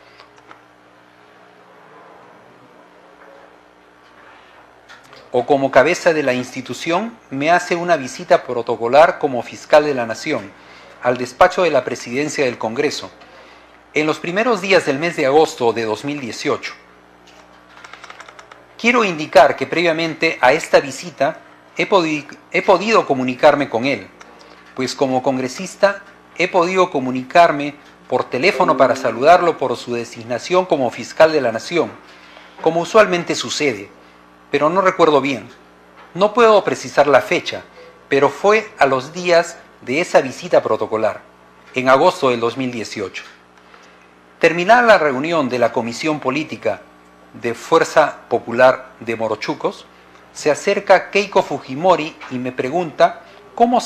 S1: o como cabeza de la institución, me hace una visita protocolar como fiscal de la Nación, al despacho de la Presidencia del Congreso, en los primeros días del mes de agosto de 2018. Quiero indicar que previamente a esta visita he podido comunicarme con él, pues como congresista he podido comunicarme por teléfono para saludarlo por su designación como fiscal de la Nación, como usualmente sucede, pero no recuerdo bien. No puedo precisar la fecha, pero fue a los días de esa visita protocolar, en agosto del 2018. Terminada la reunión de la Comisión Política de Fuerza Popular de Morochucos, se acerca Keiko Fujimori y me pregunta cómo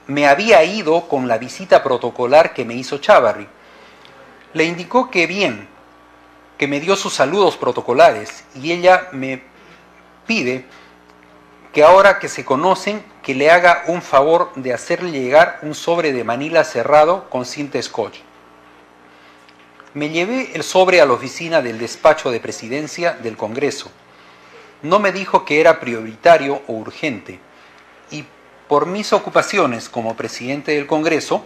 S1: me había ido con la visita protocolar que me hizo Chávarri. Le indicó que bien, que me dio sus saludos protocolares, y ella me pide que ahora que se conocen, que le haga un favor de hacerle llegar un sobre de Manila cerrado con cinta scotch. Me llevé el sobre a la oficina del despacho de presidencia del Congreso. No me dijo que era prioritario o urgente, y por mis ocupaciones como presidente del Congreso,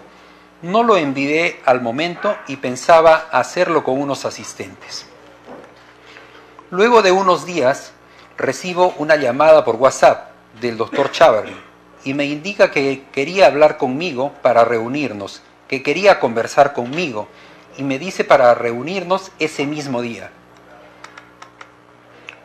S1: no lo envié al momento y pensaba hacerlo con unos asistentes. Luego de unos días, recibo una llamada por WhatsApp del doctor Chávarri y me indica que quería hablar conmigo para reunirnos, que quería conversar conmigo, y me dice para reunirnos ese mismo día.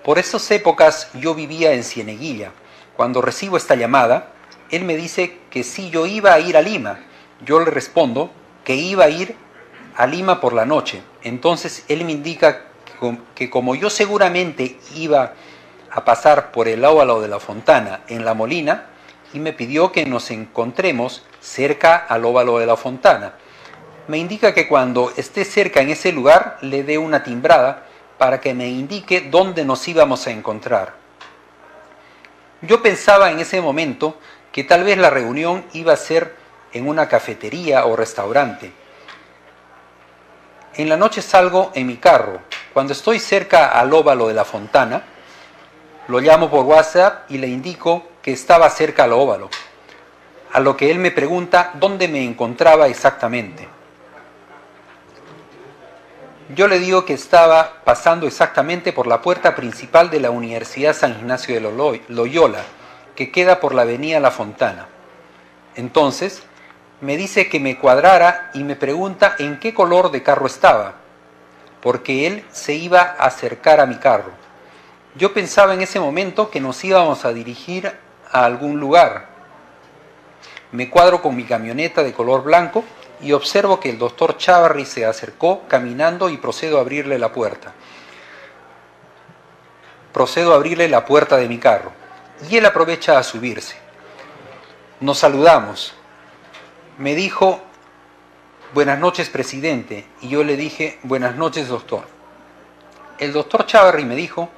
S1: Por esas épocas yo vivía en Cieneguilla. Cuando recibo esta llamada, él me dice que si yo iba a ir a Lima. Yo le respondo que iba a ir a Lima por la noche. Entonces él me indica que como yo seguramente iba a pasar por el óvalo de la Fontana en La Molina, y me pidió que nos encontremos cerca al óvalo de la Fontana. Me indica que cuando esté cerca en ese lugar le dé una timbrada para que me indique dónde nos íbamos a encontrar. Yo pensaba en ese momento que tal vez la reunión iba a ser en una cafetería o restaurante. En la noche salgo en mi carro. Cuando estoy cerca al óvalo de la Fontana, lo llamo por WhatsApp y le indico que estaba cerca al óvalo, a lo que él me pregunta dónde me encontraba exactamente. Yo le digo que estaba pasando exactamente por la puerta principal de la Universidad San Ignacio de Loyola, que queda por la avenida La Fontana. Entonces, me dice que me cuadrara y me pregunta en qué color de carro estaba, porque él se iba a acercar a mi carro. Yo pensaba en ese momento que nos íbamos a dirigir a algún lugar. Me cuadro con mi camioneta de color blanco y observo que el doctor Chávarri se acercó caminando y procedo a abrirle la puerta. Procedo a abrirle la puerta de mi carro y él aprovecha a subirse. Nos saludamos. Me dijo, buenas noches, presidente, y yo le dije, buenas noches, doctor. El doctor Chávarri me dijo,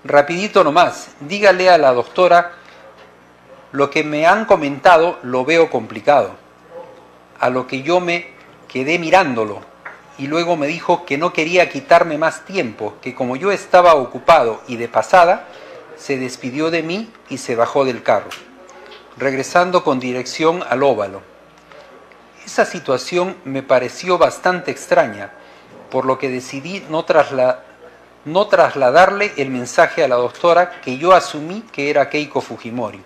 S1: rapidito nomás, dígale a la doctora, lo que me han comentado lo veo complicado. A lo que yo me quedé mirándolo y luego me dijo que no quería quitarme más tiempo, que como yo estaba ocupado y de pasada, se despidió de mí y se bajó del carro, regresando con dirección al óvalo. Esa situación me pareció bastante extraña, por lo que decidí no trasladarle el mensaje a la doctora que yo asumí que era Keiko Fujimori.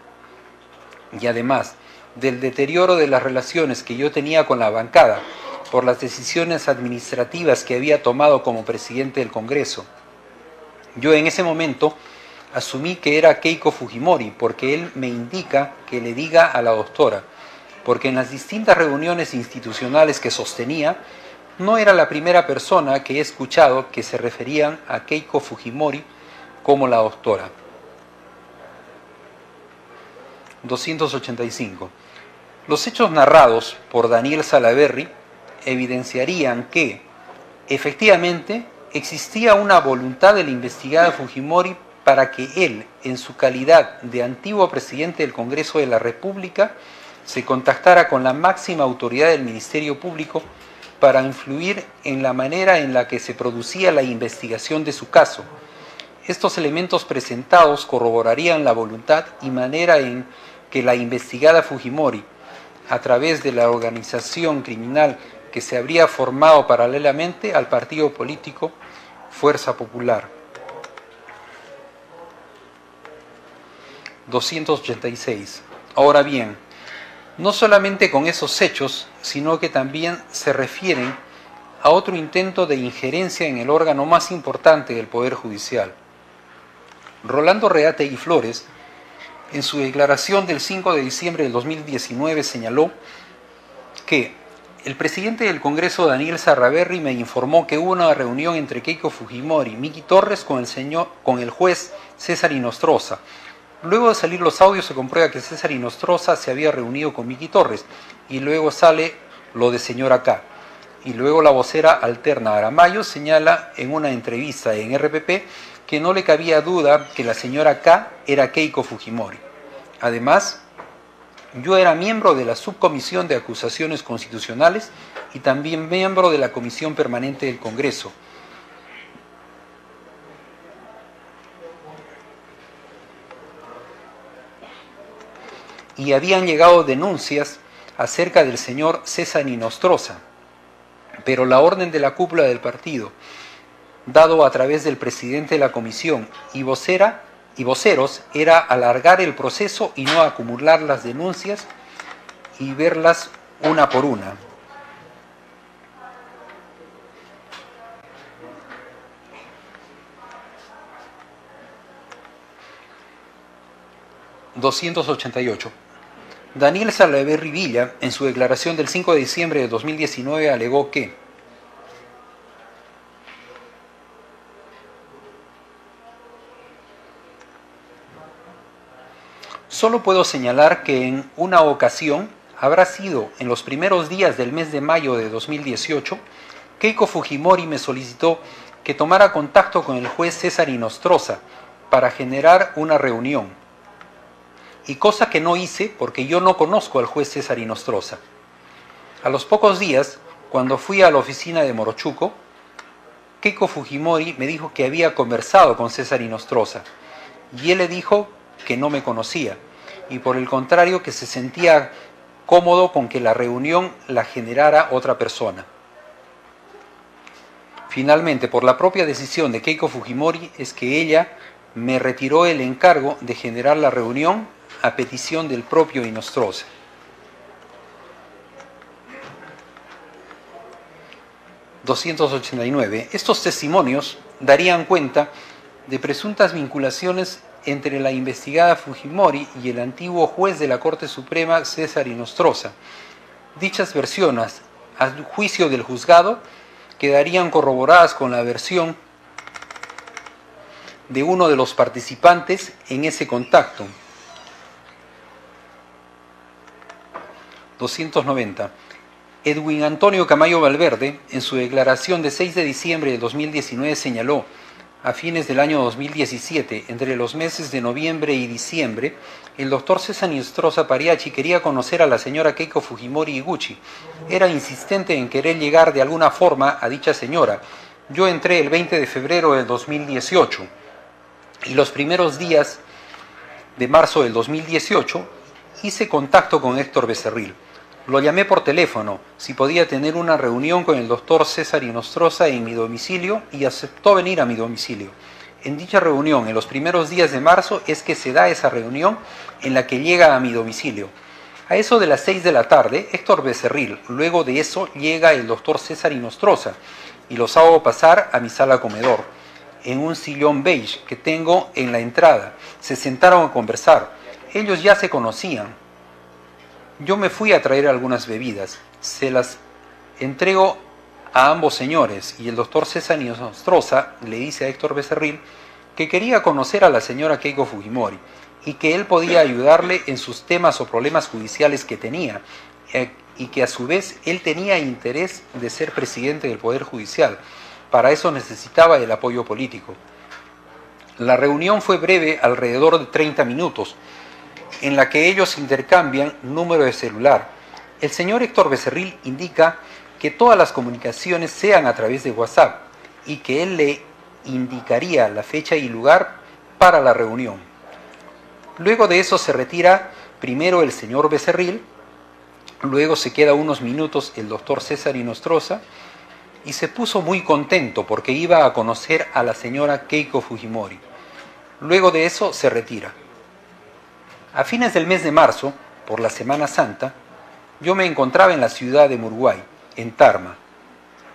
S1: Y además del deterioro de las relaciones que yo tenía con la bancada por las decisiones administrativas que había tomado como presidente del Congreso, yo en ese momento asumí que era Keiko Fujimori porque él me indica que le diga a la doctora, porque en las distintas reuniones institucionales que sostenía, no era la primera persona que he escuchado que se referían a Keiko Fujimori como la doctora. 285. Los hechos narrados por Daniel Salaverry evidenciarían que, efectivamente, existía una voluntad del investigado Fujimori para que él, en su calidad de antiguo presidente del Congreso de la República, se contactara con la máxima autoridad del Ministerio Público para influir en la manera en la que se producía la investigación de su caso. Estos elementos presentados corroborarían la voluntad y manera en que la investigada Fujimori, a través de la organización criminal que se habría formado paralelamente al partido político Fuerza Popular. 286. Ahora bien, no solamente con esos hechos, sino que también se refieren a otro intento de injerencia en el órgano más importante del Poder Judicial. Rolando Reategui Flores, en su declaración del 5 de diciembre del 2019, señaló que el presidente del Congreso, Daniel Salaverry, me informó que hubo una reunión entre Keiko Fujimori y Miki Torres con el juez César Inostroza. Luego de salir los audios se comprueba que César Inostroza se había reunido con Miki Torres y luego sale lo de señora K. Y luego la vocera alterna Aramayo señala en una entrevista en RPP que no le cabía duda que la señora K era Keiko Fujimori. Además, yo era miembro de la Subcomisión de Acusaciones Constitucionales y también miembro de la Comisión Permanente del Congreso. Y habían llegado denuncias acerca del señor César Inostroza, pero la orden de la cúpula del partido, dado a través del presidente de la comisión y voceros, era alargar el proceso y no acumular las denuncias y verlas una por una. (288) Daniel Salaverry Villa, en su declaración del 5 de diciembre de 2019, alegó que solo puedo señalar que en una ocasión, habrá sido en los primeros días del mes de mayo de 2018, Keiko Fujimori me solicitó que tomara contacto con el juez César Inostroza para generar una reunión. Y cosa que no hice porque yo no conozco al juez César Inostroza. A los pocos días, cuando fui a la oficina de Morochuco, Keiko Fujimori me dijo que había conversado con César Inostroza y él le dijo que no me conocía y por el contrario que se sentía cómodo con que la reunión la generara otra persona. Finalmente, por la propia decisión de Keiko Fujimori, es que ella me retiró el encargo de generar la reunión a petición del propio Inostroza. (289) Estos testimonios darían cuenta de presuntas vinculaciones entre la investigada Fujimori y el antiguo juez de la Corte Suprema César Inostroza. Dichas versiones, a juicio del juzgado, quedarían corroboradas con la versión de uno de los participantes en ese contacto. 290. Edwin Antonio Camayo Valverde, en su declaración de 6 de diciembre de 2019, señaló: a fines del año 2017, entre los meses de noviembre y diciembre, el doctor César Inostroza Pariachi quería conocer a la señora Keiko Fujimori Iguchi. Era insistente en querer llegar de alguna forma a dicha señora. Yo entré el 20 de febrero del 2018 y los primeros días de marzo del 2018 hice contacto con Héctor Becerril. Lo llamé por teléfono, si podía tener una reunión con el doctor César Inostroza en mi domicilio y aceptó venir a mi domicilio. En dicha reunión, en los primeros días de marzo, es que se da esa reunión en la que llega a mi domicilio. A eso de las 6 de la tarde, Héctor Becerril, luego de eso llega el doctor César Inostroza y los hago pasar a mi sala comedor, en un sillón beige que tengo en la entrada. Se sentaron a conversar. Ellos ya se conocían. Yo me fui a traer algunas bebidas, se las entrego a ambos señores y el doctor César Inostroza le dice a Héctor Becerril que quería conocer a la señora Keiko Fujimori y que él podía ayudarle en sus temas o problemas judiciales que tenía y que a su vez él tenía interés de ser presidente del Poder Judicial. Para eso necesitaba el apoyo político. La reunión fue breve, alrededor de 30 minutos, en la que ellos intercambian número de celular. El señor Héctor Becerril indica que todas las comunicaciones sean a través de WhatsApp y que él le indicaría la fecha y lugar para la reunión. Luego de eso se retira primero el señor Becerril, luego se queda unos minutos el doctor César Inostroza y se puso muy contento porque iba a conocer a la señora Keiko Fujimori. Luego de eso se retira. A fines del mes de marzo, por la Semana Santa, yo me encontraba en la ciudad de Murguay, en Tarma,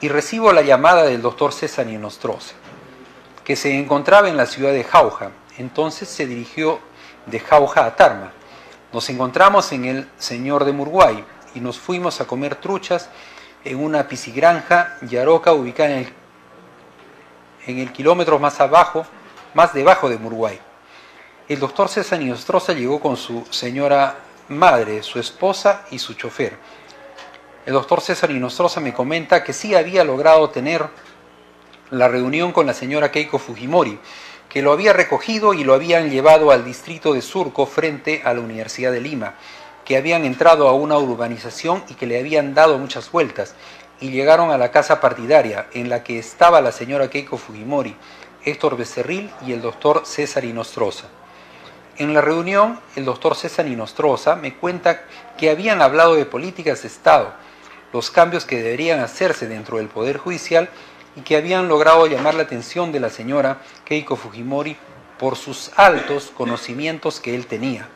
S1: y recibo la llamada del doctor César Inostroza, que se encontraba en la ciudad de Jauja. Entonces se dirigió de Jauja a Tarma. Nos encontramos en el Señor de Murguay y nos fuimos a comer truchas en una piscigranja Yaroca ubicada en el kilómetro más debajo de Murguay. El doctor César Inostroza llegó con su señora madre, su esposa y su chofer. El doctor César Inostroza me comenta que sí había logrado tener la reunión con la señora Keiko Fujimori, que lo había recogido y lo habían llevado al distrito de Surco frente a la Universidad de Lima, que habían entrado a una urbanización y que le habían dado muchas vueltas, y llegaron a la casa partidaria en la que estaba la señora Keiko Fujimori, Héctor Becerril y el doctor César Inostroza. En la reunión, el doctor César Inostroza me cuenta que habían hablado de políticas de Estado, los cambios que deberían hacerse dentro del Poder Judicial y que habían logrado llamar la atención de la señora Keiko Fujimori por sus altos conocimientos que él tenía.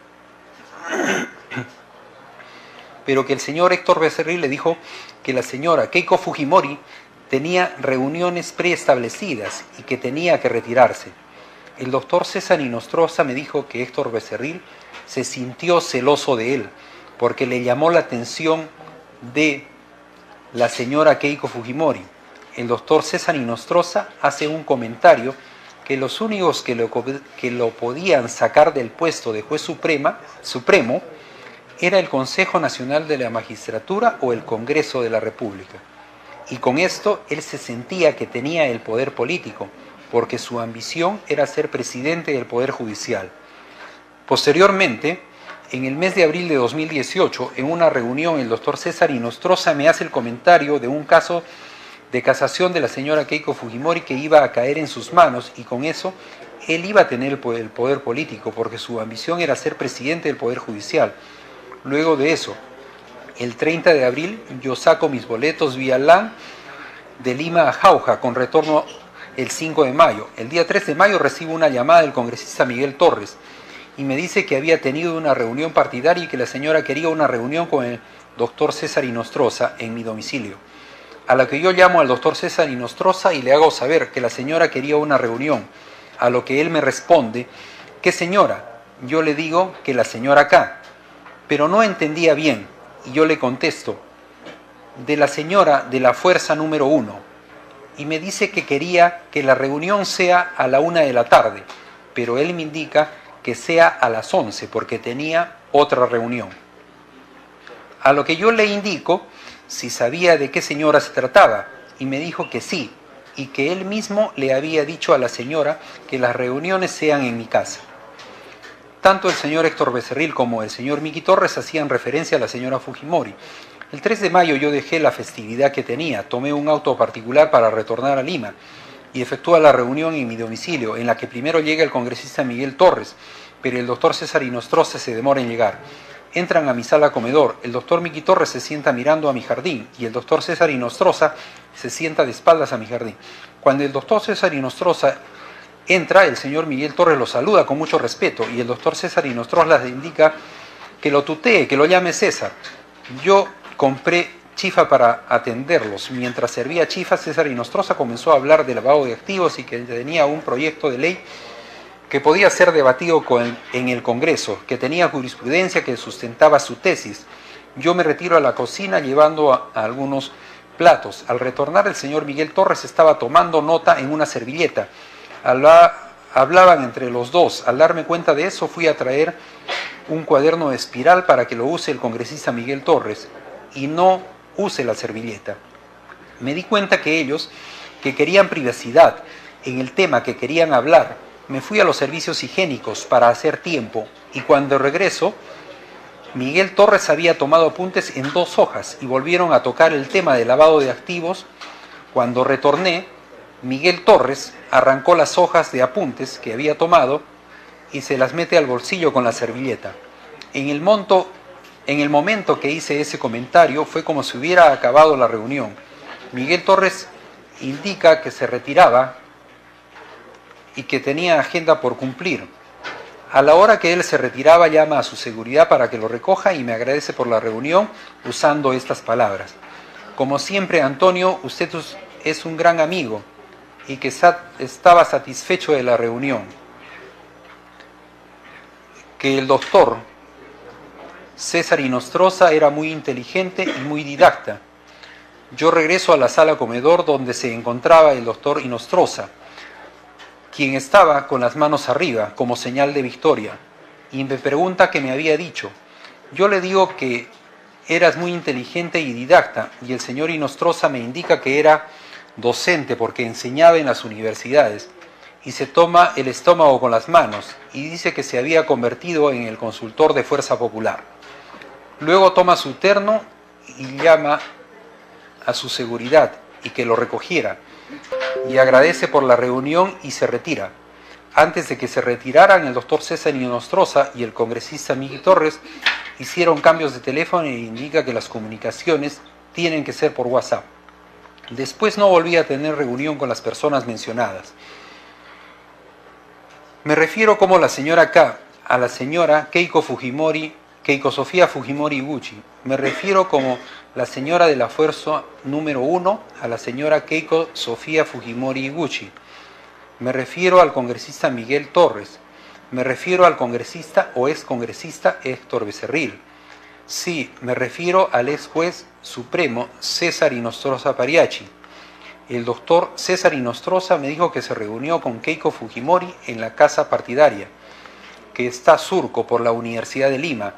S1: Pero que el señor Héctor Becerril le dijo que la señora Keiko Fujimori tenía reuniones preestablecidas y que tenía que retirarse. El doctor César Inostroza me dijo que Héctor Becerril se sintió celoso de él porque le llamó la atención de la señora Keiko Fujimori. El doctor César Inostroza hace un comentario que los únicos que lo podían sacar del puesto de juez supremo era el Consejo Nacional de la Magistratura o el Congreso de la República. Y con esto él se sentía que tenía el poder político, porque su ambición era ser presidente del Poder Judicial. Posteriormente, en el mes de abril de 2018, en una reunión, el doctor César Inostroza me hace el comentario de un caso de casación de la señora Keiko Fujimori que iba a caer en sus manos, y con eso él iba a tener el poder político, porque su ambición era ser presidente del Poder Judicial. Luego de eso, el 30 de abril, yo saco mis boletos vía LAN de Lima a Jauja, con retorno el 5 de mayo. El día 3 de mayo recibo una llamada del congresista Miguel Torres y me dice que había tenido una reunión partidaria y que la señora quería una reunión con el doctor César Inostroza en mi domicilio. A lo que yo llamo al doctor César Inostroza y le hago saber que la señora quería una reunión, a lo que él me responde: ¿qué señora? Yo le digo que la señora acá, pero no entendía bien, y yo le contesto: de la señora de la fuerza número 1, y me dice que quería que la reunión sea a la 1 de la tarde, pero él me indica que sea a las 11 porque tenía otra reunión. A lo que yo le indico si sabía de qué señora se trataba, y me dijo que sí, y que él mismo le había dicho a la señora que las reuniones sean en mi casa. Tanto el señor Héctor Becerril como el señor Miki Torres hacían referencia a la señora Fujimori. El 3 de mayo yo dejé la festividad que tenía, tomé un auto particular para retornar a Lima y efectúa la reunión en mi domicilio, en la que primero llega el congresista Miguel Torres, pero el doctor César Inostroza se demora en llegar. Entran a mi sala comedor, el doctor Miki Torres se sienta mirando a mi jardín y el doctor César Inostroza se sienta de espaldas a mi jardín. Cuando el doctor César Inostroza entra, el señor Miguel Torres lo saluda con mucho respeto y el doctor César Inostroza le indica que lo tutee, que lo llame César. Yo compré chifa para atenderlos. Mientras servía chifa, César Inostroza comenzó a hablar de lavado de activos y que tenía un proyecto de ley que podía ser debatido en el Congreso, que tenía jurisprudencia que sustentaba su tesis. Yo me retiro a la cocina llevando a algunos platos. Al retornar, el señor Miguel Torres estaba tomando nota en una servilleta. Hablaban entre los dos. Al darme cuenta de eso, fui a traer un cuaderno de espiral para que lo use el congresista Miguel Torres y no use la servilleta. Me di cuenta que ellos, que querían privacidad en el tema que querían hablar, me fui a los servicios higiénicos para hacer tiempo y cuando regreso, Miguel Torres había tomado apuntes en 2 hojas y volvieron a tocar el tema del lavado de activos. Cuando retorné, Miguel Torres arrancó las hojas de apuntes que había tomado y se las mete al bolsillo con la servilleta. En el momento que hice ese comentario fue como si hubiera acabado la reunión. Miguel Torres indica que se retiraba y que tenía agenda por cumplir. A la hora que él se retiraba, llama a su seguridad para que lo recoja y me agradece por la reunión usando estas palabras: como siempre, Antonio, usted es un gran amigo, y que estaba satisfecho de la reunión. Que el doctor César Inostroza era muy inteligente y muy didacta. Yo regreso a la sala comedor donde se encontraba el doctor Inostroza, quien estaba con las manos arriba como señal de victoria, y me pregunta qué me había dicho. Yo le digo que eras muy inteligente y didacta, y el señor Inostroza me indica que era docente porque enseñaba en las universidades, y se toma el estómago con las manos y dice que se había convertido en el consultor de Fuerza Popular. Luego toma su terno y llama a su seguridad y que lo recogiera y agradece por la reunión y se retira. Antes de que se retiraran, el doctor César Inostroza y el congresista Miguel Torres hicieron cambios de teléfono e indica que las comunicaciones tienen que ser por WhatsApp. Después no volví a tener reunión con las personas mencionadas. Me refiero como la señora K a la señora Keiko Sofía Fujimori Iguchi. Me refiero como la señora de la fuerza número 1 a la señora Keiko Sofía Fujimori Iguchi. Me refiero al congresista Miguel Torres. Me refiero al congresista o excongresista Héctor Becerril. Sí, me refiero al ex juez supremo César Inostroza Pariachi. El doctor César Inostroza me dijo que se reunió con Keiko Fujimori en la casa partidaria, que está a Surco por la Universidad de Lima.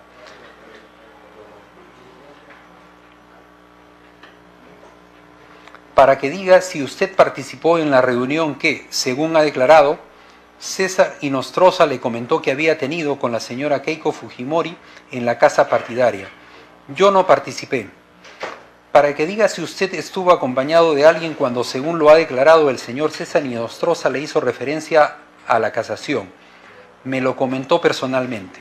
S1: Para que diga si usted participó en la reunión que, según ha declarado, César Inostroza le comentó que había tenido con la señora Keiko Fujimori en la casa partidaria. Yo no participé. Para que diga si usted estuvo acompañado de alguien cuando, según lo ha declarado el señor César Inostroza, le hizo referencia a la casación. Me lo comentó personalmente.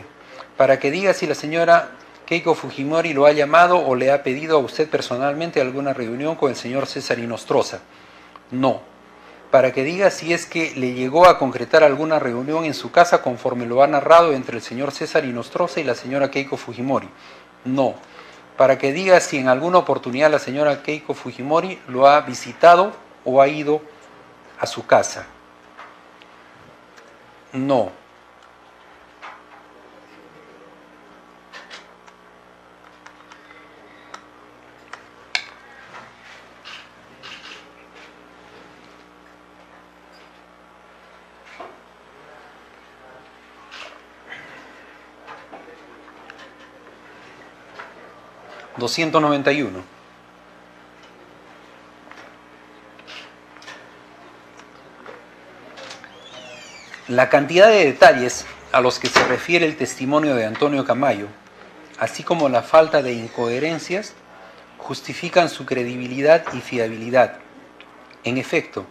S1: Para que diga si la señora Keiko Fujimori lo ha llamado o le ha pedido a usted personalmente alguna reunión con el señor César Inostroza. No. Para que diga si es que le llegó a concretar alguna reunión en su casa conforme lo ha narrado entre el señor César Inostroza y la señora Keiko Fujimori. No. Para que diga si en alguna oportunidad la señora Keiko Fujimori lo ha visitado o ha ido a su casa. No. $291. La cantidad de detalles a los que se refiere el testimonio de Antonio Camayo, así como la falta de incoherencias, justifican su credibilidad y fiabilidad. En efecto,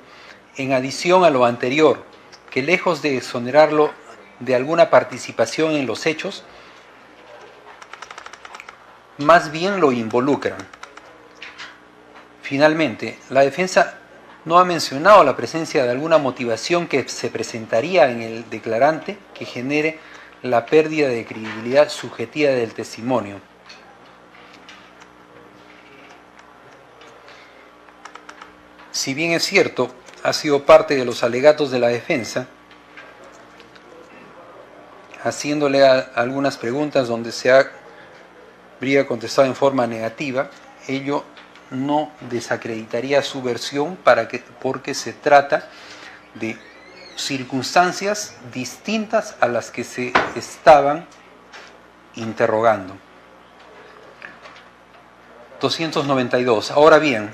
S1: en adición a lo anterior, que lejos de exonerarlo de alguna participación en los hechos, más bien lo involucran. Finalmente, la defensa no ha mencionado la presencia de alguna motivación que se presentaría en el declarante que genere la pérdida de credibilidad subjetiva del testimonio. Si bien es cierto, ha sido parte de los alegatos de la defensa, haciéndole algunas preguntas donde se habría contestado en forma negativa, ello no desacreditaría su versión porque se trata de circunstancias distintas a las que se estaban interrogando. 292. Ahora bien,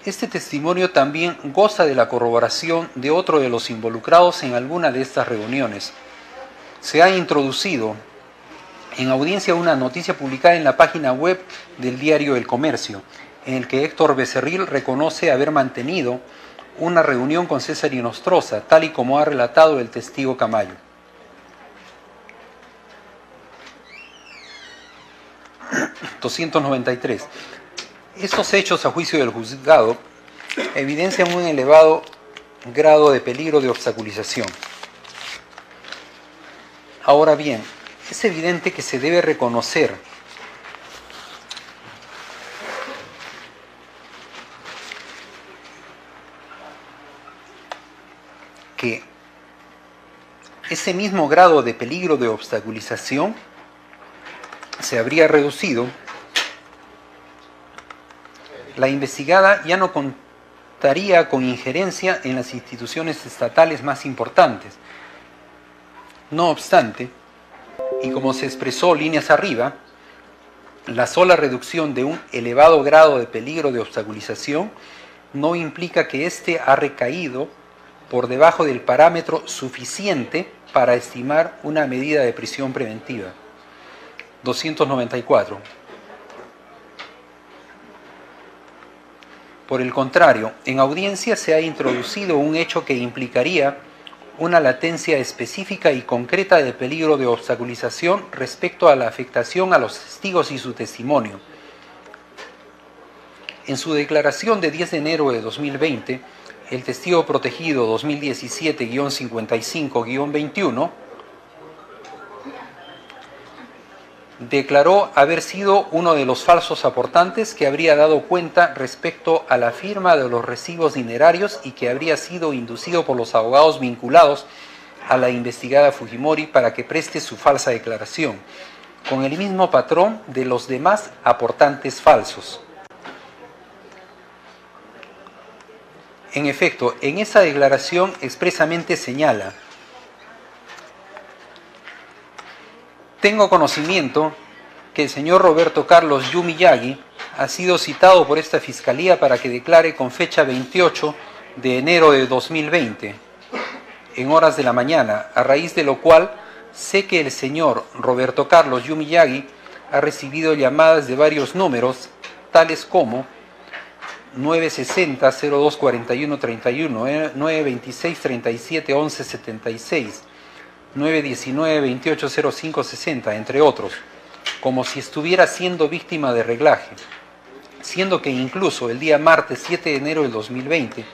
S1: este testimonio también goza de la corroboración de otro de los involucrados en alguna de estas reuniones. Se ha introducido en audiencia una noticia publicada en la página web del diario El Comercio, en el que Héctor Becerril reconoce haber mantenido una reunión con César Inostroza, tal y como ha relatado el testigo Camayo. $293. Estos hechos, a juicio del juzgado, evidencian un elevado grado de peligro de obstaculización. Ahora bien, es evidente que se debe reconocer que ese mismo grado de peligro de obstaculización se habría reducido. La investigada ya no contaría con injerencia en las instituciones estatales más importantes. No obstante, y como se expresó líneas arriba, la sola reducción de un elevado grado de peligro de obstaculización no implica que éste ha recaído por debajo del parámetro suficiente para estimar una medida de prisión preventiva. 294. Por el contrario, en audiencia se ha introducido un hecho que implicaría una latencia específica y concreta de peligro de obstaculización respecto a la afectación a los testigos y su testimonio. En su declaración de 10 de enero de 2020, el testigo protegido 2017-55-21 declaró haber sido uno de los falsos aportantes que habría dado cuenta respecto a la firma de los recibos dinerarios y que habría sido inducido por los abogados vinculados a la investigada Fujimori para que preste su falsa declaración, con el mismo patrón de los demás aportantes falsos. En efecto, en esa declaración expresamente señala: tengo conocimiento que el señor Roberto Carlos Yu Miyagi ha sido citado por esta Fiscalía para que declare con fecha 28 de enero de 2020, en horas de la mañana, a raíz de lo cual sé que el señor Roberto Carlos Yu Miyagi ha recibido llamadas de varios números, tales como 960-0241-31, 926-37-11-76, 919-2805-60, entre otros, como si estuviera siendo víctima de reglaje, siendo que incluso el día martes 7 de enero del 2020,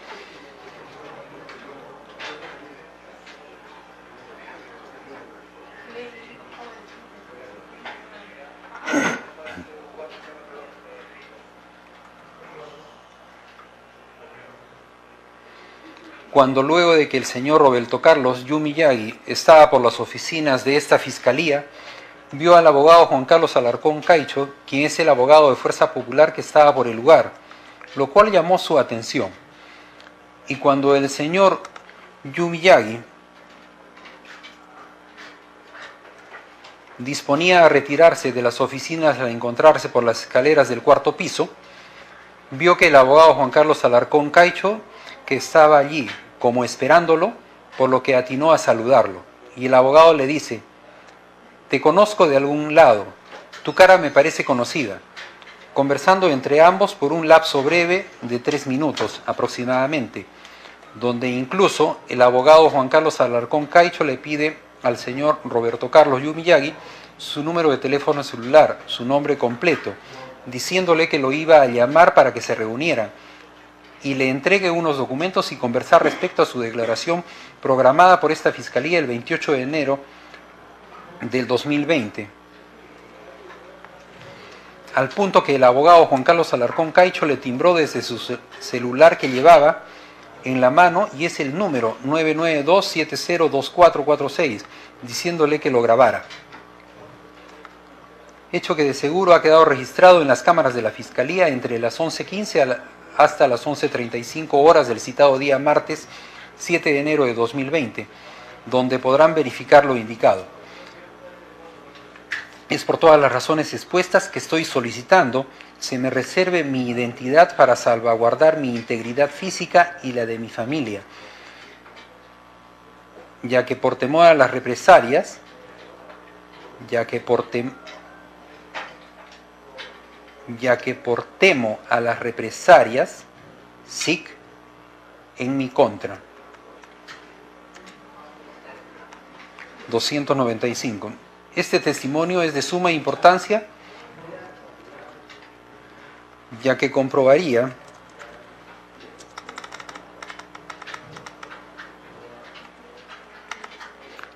S1: cuando luego de que el señor Roberto Carlos Yu Miyagi estaba por las oficinas de esta Fiscalía, vio al abogado Juan Carlos Alarcón Caicho, quien es el abogado de Fuerza Popular que estaba por el lugar, lo cual llamó su atención. Y cuando el señor Yu Miyagi disponía a retirarse de las oficinas al encontrarse por las escaleras del cuarto piso, vio que el abogado Juan Carlos Alarcón Caicho, que estaba allí como esperándolo, por lo que atinó a saludarlo. Y el abogado le dice: te conozco de algún lado, tu cara me parece conocida, conversando entre ambos por un lapso breve de 3 minutos aproximadamente, donde incluso el abogado Juan Carlos Alarcón Caicho le pide al señor Roberto Carlos Yu Miyagi su número de teléfono celular, su nombre completo, diciéndole que lo iba a llamar para que se reunieran y le entregue unos documentos y conversar respecto a su declaración programada por esta Fiscalía el 28 de enero del 2020, al punto que el abogado Juan Carlos Alarcón Caicho le timbró desde su celular que llevaba en la mano, y es el número 992-702446, diciéndole que lo grabara. Hecho que de seguro ha quedado registrado en las cámaras de la Fiscalía entre las 11:15 hasta las 11:35 horas del citado día martes 7 de enero de 2020, donde podrán verificar lo indicado. Es por todas las razones expuestas que estoy solicitando se me reserve mi identidad para salvaguardar mi integridad física y la de mi familia, ya que por temor a las represalias, temo a las represalias, SIC, en mi contra. 295. Este testimonio es de suma importancia, ya que comprobaría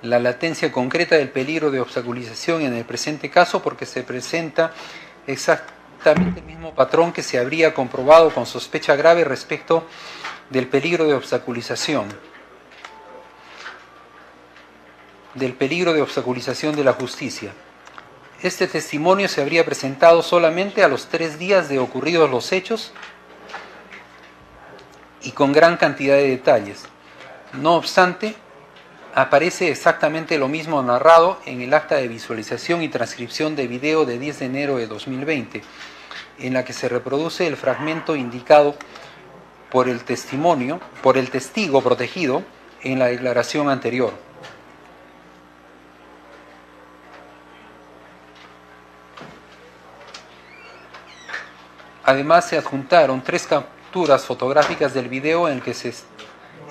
S1: la latencia concreta del peligro de obstaculización en el presente caso, porque se presenta exactamente el mismo patrón que se habría comprobado con sospecha grave respecto del peligro de obstaculización. De la justicia. Este testimonio se habría presentado solamente a los 3 días de ocurridos los hechos y con gran cantidad de detalles. No obstante, aparece exactamente lo mismo narrado en el acta de visualización y transcripción de video de 10 de enero de 2020, en la que se reproduce el fragmento indicado por el testigo protegido en la declaración anterior. Además, se adjuntaron 3 capturas fotográficas del video en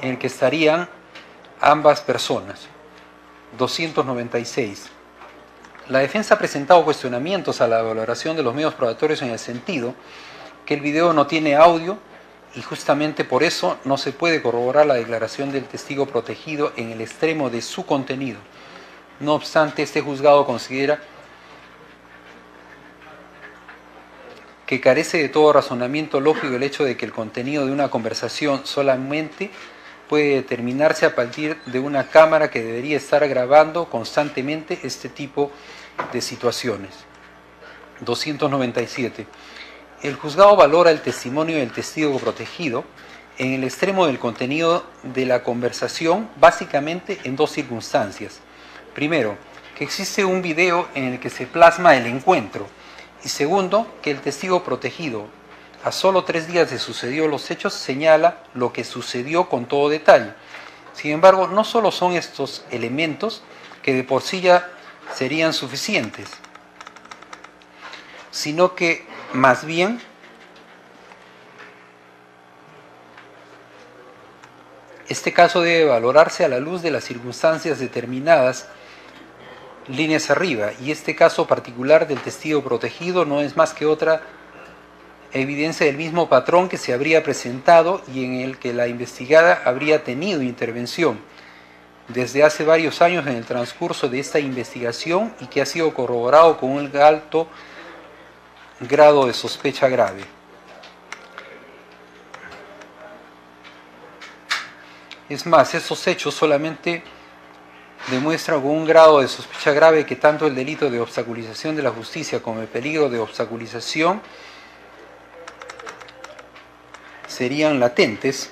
S1: el que estarían ambas personas. 296. La defensa ha presentado cuestionamientos a la valoración de los medios probatorios en el sentido que el video no tiene audio y justamente por eso no se puede corroborar la declaración del testigo protegido en el extremo de su contenido. No obstante, este juzgado considera que carece de todo razonamiento lógico el hecho de que el contenido de una conversación solamente puede determinarse a partir de una cámara que debería estar grabando constantemente este tipo de situaciones. 297. El juzgado valora el testimonio del testigo protegido en el extremo del contenido de la conversación, básicamente en 2 circunstancias. Primero, que existe un video en el que se plasma el encuentro. Y segundo, que el testigo protegido, a solo 3 días de sucedido los hechos, señala lo que sucedió con todo detalle. Sin embargo, no solo son estos elementos que de por sí ya serían suficientes, sino que más bien este caso debe valorarse a la luz de las circunstancias determinadas líneas arriba, y este caso particular del testigo protegido no es más que otra evidencia del mismo patrón que se habría presentado y en el que la investigada habría tenido intervención desde hace varios años en el transcurso de esta investigación y que ha sido corroborado con un alto grado de sospecha grave. Es más, esos hechos solamente demuestran con un grado de sospecha grave que tanto el delito de obstaculización de la justicia como el peligro de obstaculización serían latentes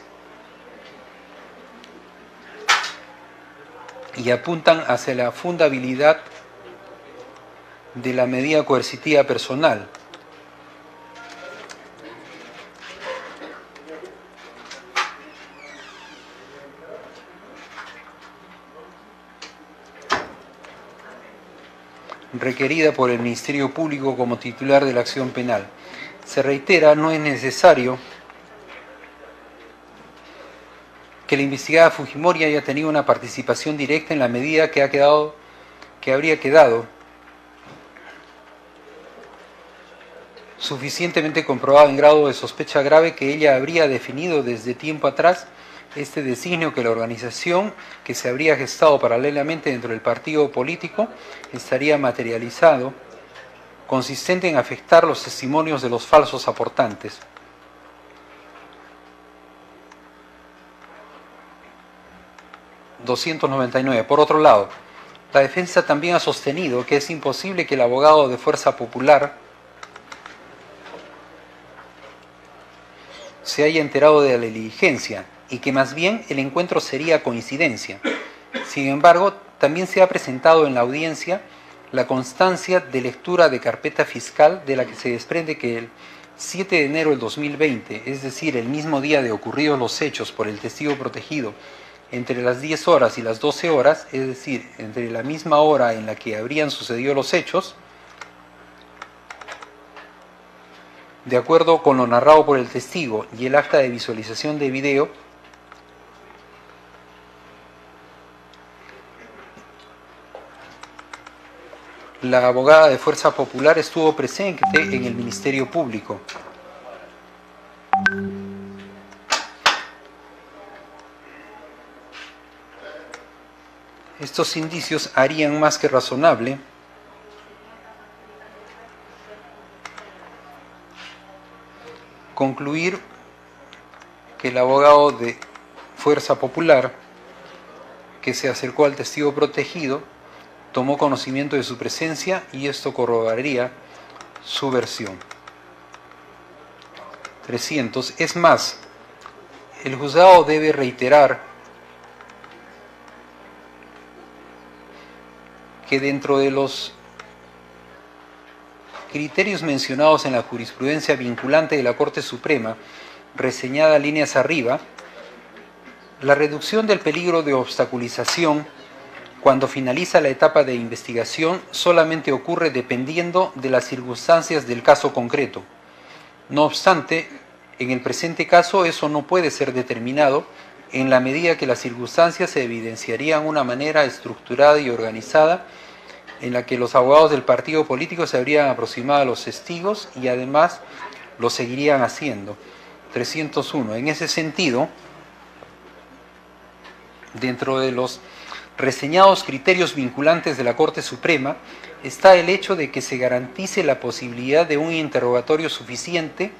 S1: y apuntan hacia la fundabilidad de la medida coercitiva personal. Requerida por el Ministerio Público como titular de la acción penal. Se reitera, no es necesario que la investigada Fujimori haya tenido una participación directa en la medida que habría quedado suficientemente comprobado en grado de sospecha grave que ella habría definido desde tiempo atrás este designio que la organización que se habría gestado paralelamente dentro del partido político estaría materializado, consistente en afectar los testimonios de los falsos aportantes. (299) Por otro lado, la defensa también ha sostenido que es imposible que el abogado de Fuerza Popular se haya enterado de la diligencia y que más bien el encuentro sería coincidencia. Sin embargo, también se ha presentado en la audiencia la constancia de lectura de carpeta fiscal de la que se desprende que el 7 de enero del 2020, es decir, el mismo día de ocurridos los hechos por el testigo protegido, entre las 10 horas y las 12 horas, es decir, entre la misma hora en la que habrían sucedido los hechos, de acuerdo con lo narrado por el testigo y el acta de visualización de video, la abogada de Fuerza Popular estuvo presente en el Ministerio Público. Estos indicios harían más que razonable concluir que el abogado de Fuerza Popular que se acercó al testigo protegido tomó conocimiento de su presencia y esto corroboraría su versión. 300. Es más, el juzgado debe reiterar que dentro de los criterios mencionados en la jurisprudencia vinculante de la Corte Suprema reseñada líneas arriba, la reducción del peligro de obstaculización cuando finaliza la etapa de investigación solamente ocurre dependiendo de las circunstancias del caso concreto. No obstante, en el presente caso eso no puede ser determinado en la medida que las circunstancias se evidenciarían de una manera estructurada y organizada en la que los abogados del partido político se habrían aproximado a los testigos y además lo seguirían haciendo. 301. En ese sentido, dentro de los reseñados criterios vinculantes de la Corte Suprema está el hecho de que se garantice la posibilidad de un interrogatorio suficiente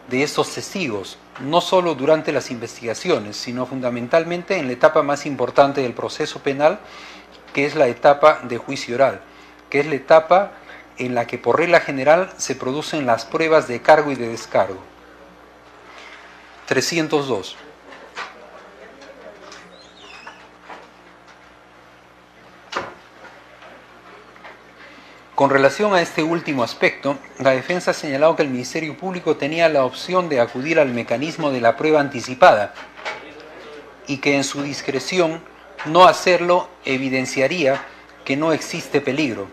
S1: de estos testigos, no solo durante las investigaciones, sino fundamentalmente en la etapa más importante del proceso penal, que es la etapa de juicio oral, que es la etapa en la que por regla general se producen las pruebas de cargo y de descargo. 302. Con relación a este último aspecto, la defensa ha señalado que el Ministerio Público tenía la opción de acudir al mecanismo de la prueba anticipada y que en su discreción no hacerlo evidenciaría que no existe peligro.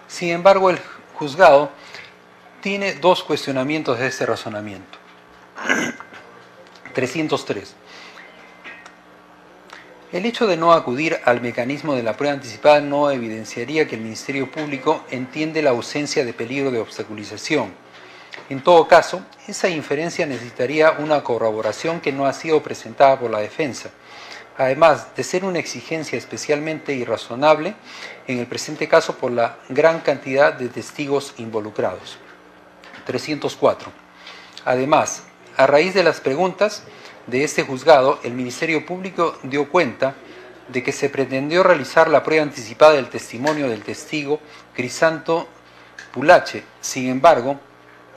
S1: Sin embargo, el juzgado tiene dos cuestionamientos de este razonamiento. 303. El hecho de no acudir al mecanismo de la prueba anticipada no evidenciaría que el Ministerio Público entiende la ausencia de peligro de obstaculización. En todo caso, esa inferencia necesitaría una corroboración que no ha sido presentada por la defensa. Además de ser una exigencia especialmente irrazonable, en el presente caso por la gran cantidad de testigos involucrados. 304. Además, a raíz de las preguntas de este juzgado, el Ministerio Público dio cuenta de que se pretendió realizar la prueba anticipada del testimonio del testigo Crisanto Pulache. Sin embargo,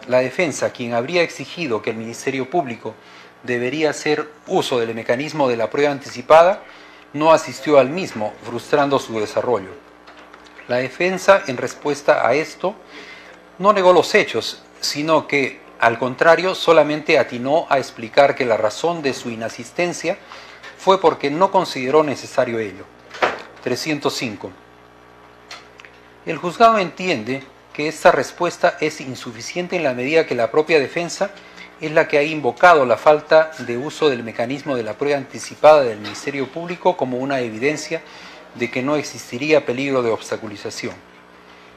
S1: la defensa, quien habría exigido que el Ministerio Público debería hacer uso del mecanismo de la prueba anticipada, no asistió al mismo, frustrando su desarrollo. La defensa, en respuesta a esto, no negó los hechos, sino que, al contrario, solamente atinó a explicar que la razón de su inasistencia fue porque no consideró necesario ello. 305. El juzgado entiende que esta respuesta es insuficiente en la medida que la propia defensa es la que ha invocado la falta de uso del mecanismo de la prueba anticipada del Ministerio Público como una evidencia de que no existiría peligro de obstaculización.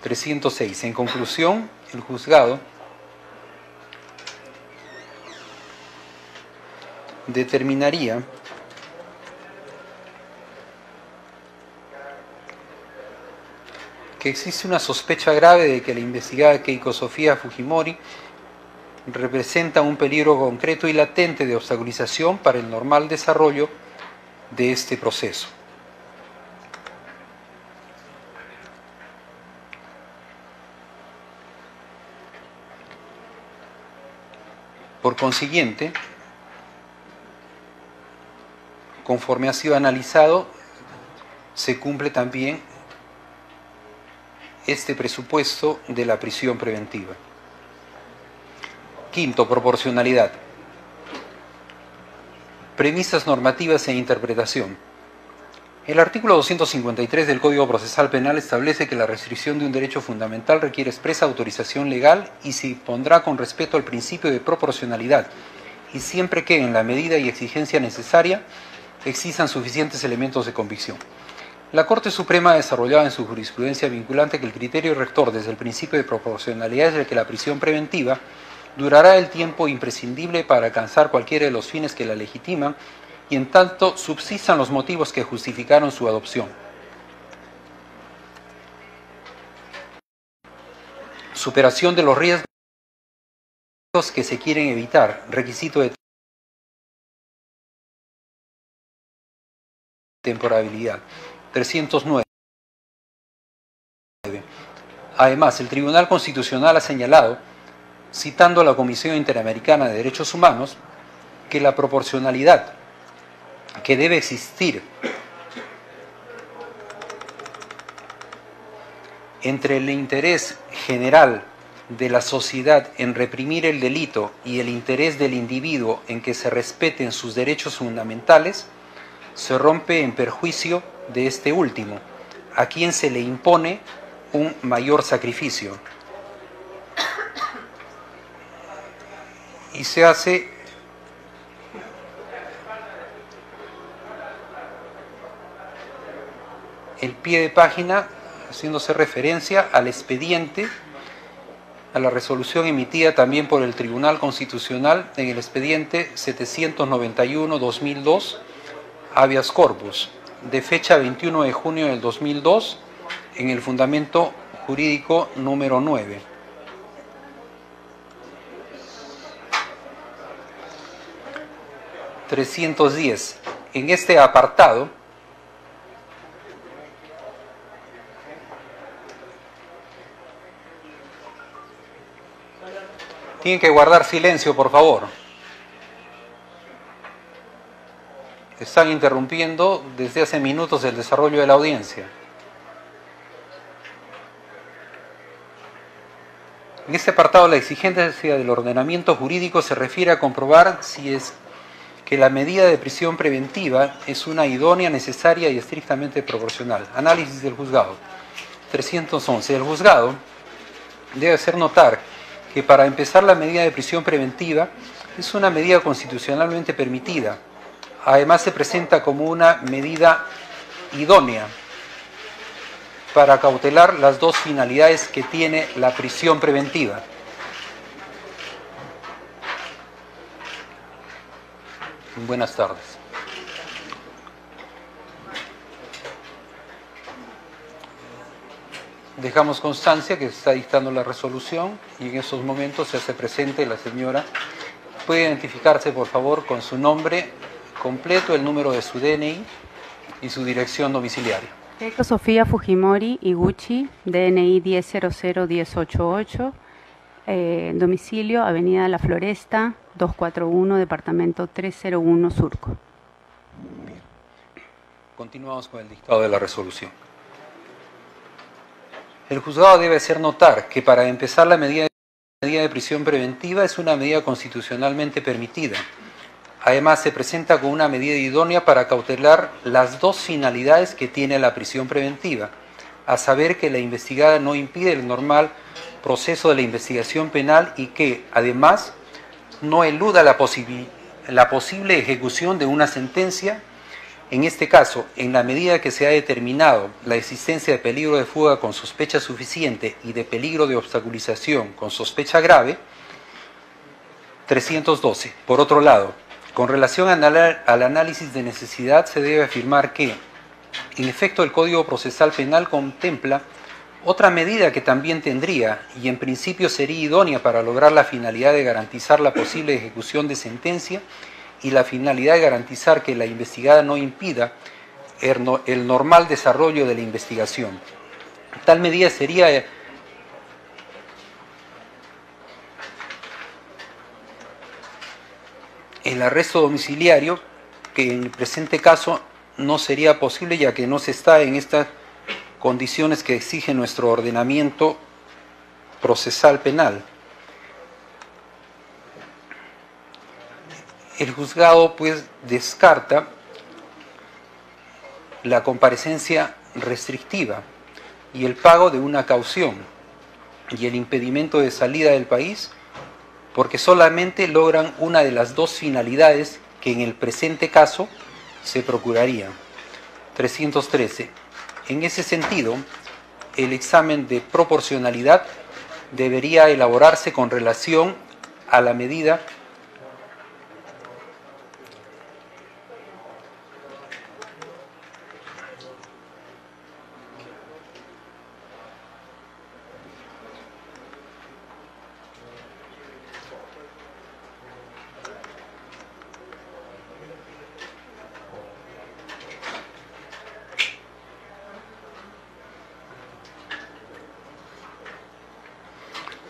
S1: 306. En conclusión, el juzgado determinaría que existe una sospecha grave de que la investigada Keiko Sofía Fujimori representa un peligro concreto y latente de obstaculización para el normal desarrollo de este proceso. Por consiguiente, conforme ha sido analizado, se cumple también este presupuesto de la prisión preventiva. Quinto, proporcionalidad. Premisas normativas e interpretación. El artículo 253 del Código Procesal Penal establece que la restricción de un derecho fundamental requiere expresa autorización legal y se impondrá con respeto al principio de proporcionalidad y siempre que, en la medida y exigencia necesaria, existan suficientes elementos de convicción. La Corte Suprema ha desarrollado en su jurisprudencia vinculante que el criterio rector desde el principio de proporcionalidad es el que la prisión preventiva durará el tiempo imprescindible para alcanzar cualquiera de los fines que la legitiman y en tanto subsistan los motivos que justificaron su adopción. Superación de los riesgos que se quieren evitar, requisito de temporalidad. 309. Además, el Tribunal Constitucional ha señalado, citando a la Comisión Interamericana de Derechos Humanos, que la proporcionalidad que debe existir entre el interés general de la sociedad en reprimir el delito y el interés del individuo en que se respeten sus derechos fundamentales se rompe en perjuicio de este último, a quien se le impone un mayor sacrificio. Y se hace el pie de página haciéndose referencia al expediente, a la resolución emitida también por el Tribunal Constitucional en el expediente 791-2002, habeas corpus, de fecha 21 de junio del 2002, en el fundamento jurídico número 9. (310). En este apartado, tienen que guardar silencio, por favor. Están interrumpiendo desde hace minutos el desarrollo de la audiencia. En este apartado, la exigencia del ordenamiento jurídico se refiere a comprobar si es que la medida de prisión preventiva es una idónea, necesaria y estrictamente proporcional. Análisis del juzgado. 311. El juzgado debe hacer notar que para empezar la medida de prisión preventiva es una medida constitucionalmente permitida. Además se presenta como una medida idónea para cautelar las dos finalidades que tiene la prisión preventiva. Buenas tardes. Dejamos constancia que se está dictando la resolución y en esos momentos se hace presente la señora. ¿Puede identificarse, por favor, con su nombre completo, el número de su DNI y su dirección domiciliaria?
S8: Keiko Sofía Fujimori Iguchi, DNI 10001088, domicilio Avenida La Floresta, 241, departamento 301, Surco.
S1: Bien. Continuamos con el dictado de la resolución. El juzgado debe hacer notar que para empezar la medida de prisión preventiva es una medida constitucionalmente permitida. Además, se presenta como una medida idónea para cautelar las dos finalidades que tiene la prisión preventiva, a saber que la investigada no impide el normal proceso de la investigación penal y que, además, no eluda la posible ejecución de una sentencia. En este caso, en la medida que se ha determinado la existencia de peligro de fuga con sospecha suficiente y de peligro de obstaculización con sospecha grave. 312. Por otro lado, con relación al análisis de necesidad, se debe afirmar que, en efecto, el Código Procesal Penal contempla otra medida que también tendría, y en principio sería idónea para lograr la finalidad de garantizar la posible ejecución de sentencia y la finalidad de garantizar que la investigada no impida el normal desarrollo de la investigación. Tal medida sería el arresto domiciliario, que en el presente caso no sería posible ya que no se está en estas condiciones que exige nuestro ordenamiento procesal penal. El juzgado pues descarta la comparecencia restrictiva y el pago de una caución y el impedimento de salida del país porque solamente logran una de las dos finalidades que en el presente caso se procurarían. 313. En ese sentido, el examen de proporcionalidad debería elaborarse con relación a la medida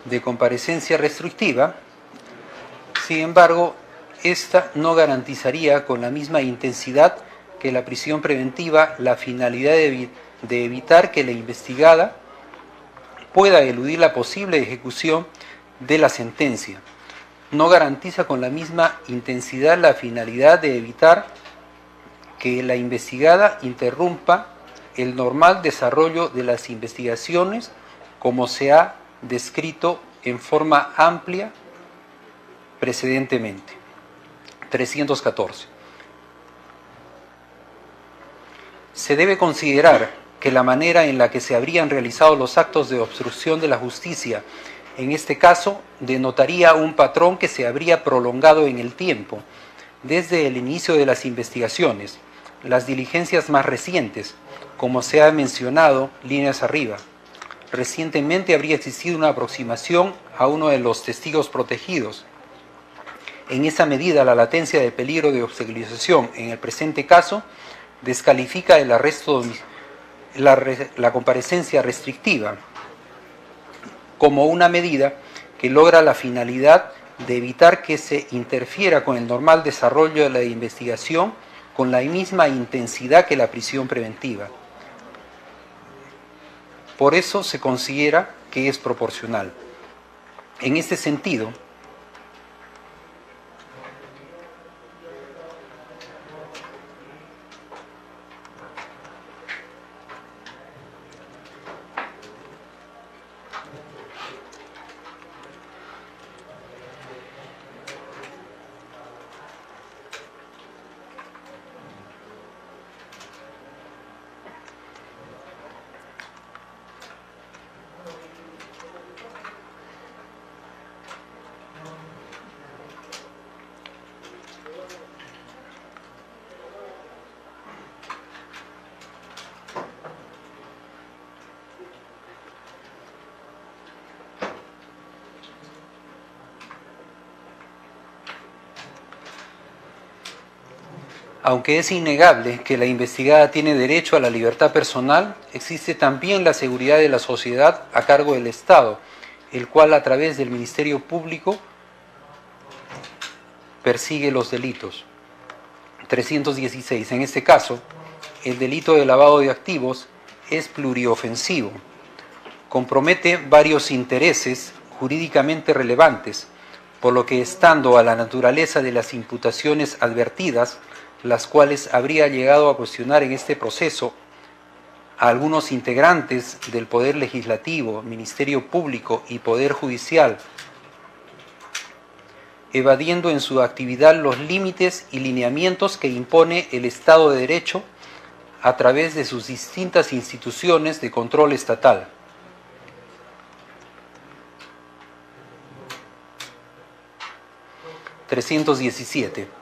S1: de comparecencia restrictiva. Sin embargo, esta no garantizaría con la misma intensidad que la prisión preventiva la finalidad de evitar que la investigada pueda eludir la posible ejecución de la sentencia. No garantiza con la misma intensidad la finalidad de evitar que la investigada interrumpa el normal desarrollo de las investigaciones como se ha descrito en forma amplia precedentemente. 314. Se debe considerar que la manera en la que se habrían realizado los actos de obstrucción de la justicia en este caso denotaría un patrón que se habría prolongado en el tiempo, desde el inicio de las investigaciones, las diligencias más recientes, como se ha mencionado líneas arriba. Recientemente habría existido una aproximación a uno de los testigos protegidos. En esa medida, la latencia de peligro de obstaculización en el presente caso descalifica el arresto, la comparecencia restrictiva como una medida que logra la finalidad de evitar que se interfiera con el normal desarrollo de la investigación con la misma intensidad que la prisión preventiva. Por eso se considera que es proporcional. En este sentido, aunque es innegable que la investigada tiene derecho a la libertad personal, existe también la seguridad de la sociedad a cargo del Estado, el cual a través del Ministerio Público persigue los delitos. 316. En este caso, el delito de lavado de activos es pluriofensivo. Compromete varios intereses jurídicamente relevantes, por lo que estando a la naturaleza de las imputaciones advertidas, las cuales habría llegado a cuestionar en este proceso a algunos integrantes del Poder Legislativo, Ministerio Público y Poder Judicial, evadiendo en su actividad los límites y lineamientos que impone el Estado de Derecho a través de sus distintas instituciones de control estatal. (317)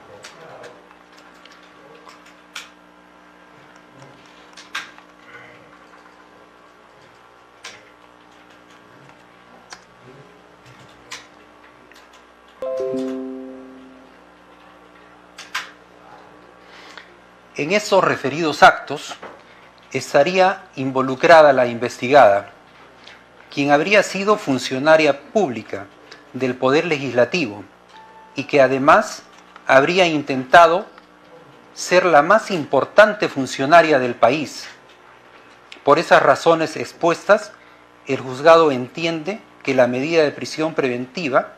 S1: En esos referidos actos estaría involucrada la investigada, quien habría sido funcionaria pública del Poder Legislativo y que además habría intentado ser la más importante funcionaria del país. Por esas razones expuestas, el juzgado entiende que la medida de prisión preventiva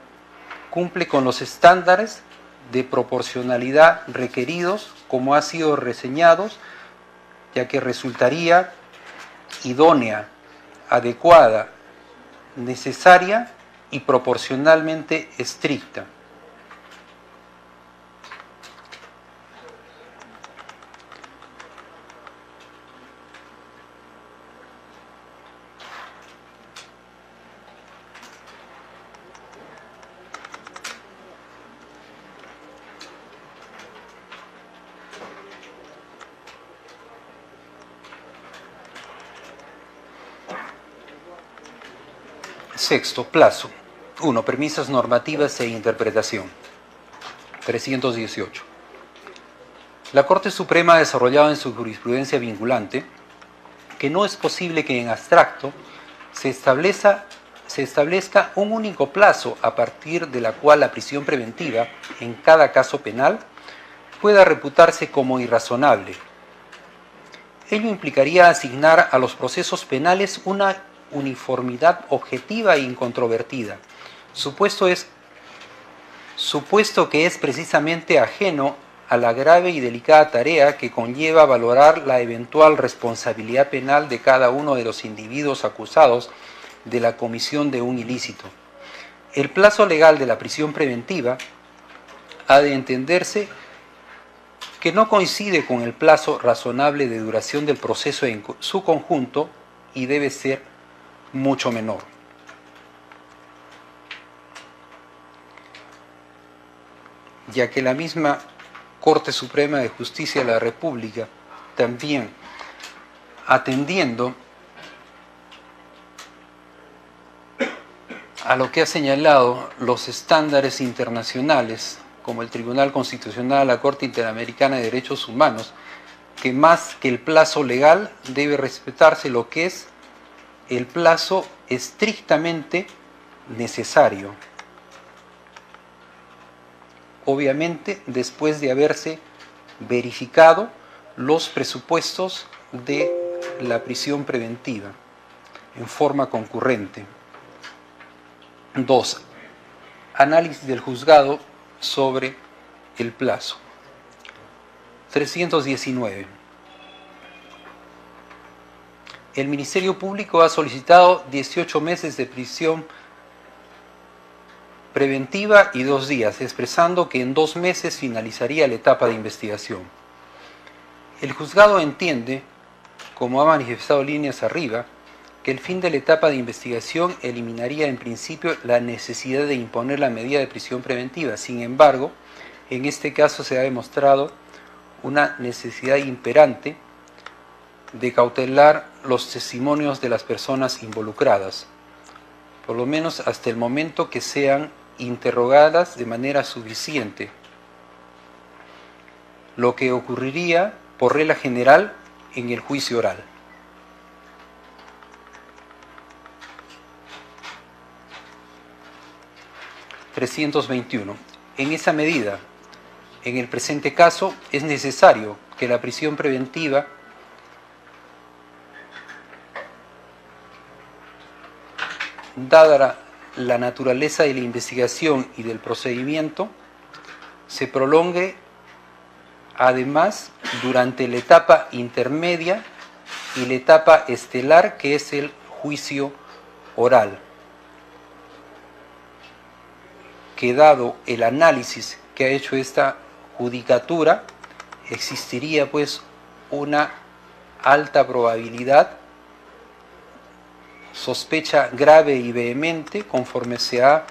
S1: cumple con los estándares de proporcionalidad requeridos, como ha sido reseñados, ya que resultaría idónea, adecuada, necesaria y proporcionalmente estricta. Sexto, plazo. 1. Premisas normativas e interpretación. 318. La Corte Suprema ha desarrollado en su jurisprudencia vinculante que no es posible que en abstracto se establezca se establezca un único plazo a partir de la cual la prisión preventiva, en cada caso penal, pueda reputarse como irrazonable. Ello implicaría asignar a los procesos penales una uniformidad objetiva e incontrovertida, supuesto que es precisamente ajeno a la grave y delicada tarea que conlleva valorar la eventual responsabilidad penal de cada uno de los individuos acusados de la comisión de un ilícito. El plazo legal de la prisión preventiva ha de entenderse que no coincide con el plazo razonable de duración del proceso en su conjunto y debe ser mucho menor. Ya que la misma Corte Suprema de Justicia de la República, también atendiendo a lo que ha señalado los estándares internacionales, como el Tribunal Constitucional, la Corte Interamericana de Derechos Humanos, que más que el plazo legal debe respetarse lo que es el plazo estrictamente necesario. Obviamente, después de haberse verificado los presupuestos de la prisión preventiva en forma concurrente. 2. Análisis del juzgado sobre el plazo. 319. El Ministerio Público ha solicitado 18 meses de prisión preventiva y 2 días, expresando que en 2 meses finalizaría la etapa de investigación. El juzgado entiende, como ha manifestado líneas arriba, que el fin de la etapa de investigación eliminaría en principio la necesidad de imponer la medida de prisión preventiva. Sin embargo, en este caso se ha demostrado una necesidad imperante de cautelar los testimonios de las personas involucradas, por lo menos hasta el momento que sean interrogadas de manera suficiente, lo que ocurriría por regla general en el juicio oral. (321) En esa medida, en el presente caso, es necesario que la prisión preventiva dada la naturaleza de la investigación y del procedimiento, se prolongue además durante la etapa intermedia y la etapa estelar, que es el juicio oral, que dado el análisis que ha hecho esta judicatura, existiría pues una alta probabilidad, sospecha grave y vehemente, conforme se ha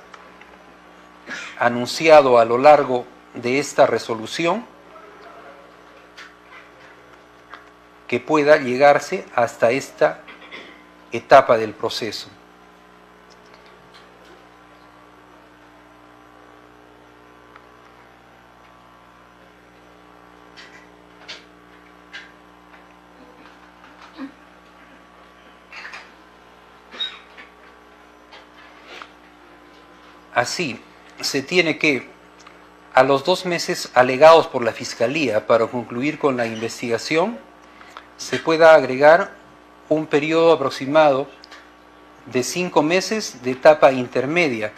S1: anunciado a lo largo de esta resolución, que pueda llegarse hasta esta etapa del proceso. Así, se tiene que, a los 2 meses alegados por la Fiscalía para concluir con la investigación, se pueda agregar un periodo aproximado de 5 meses de etapa intermedia,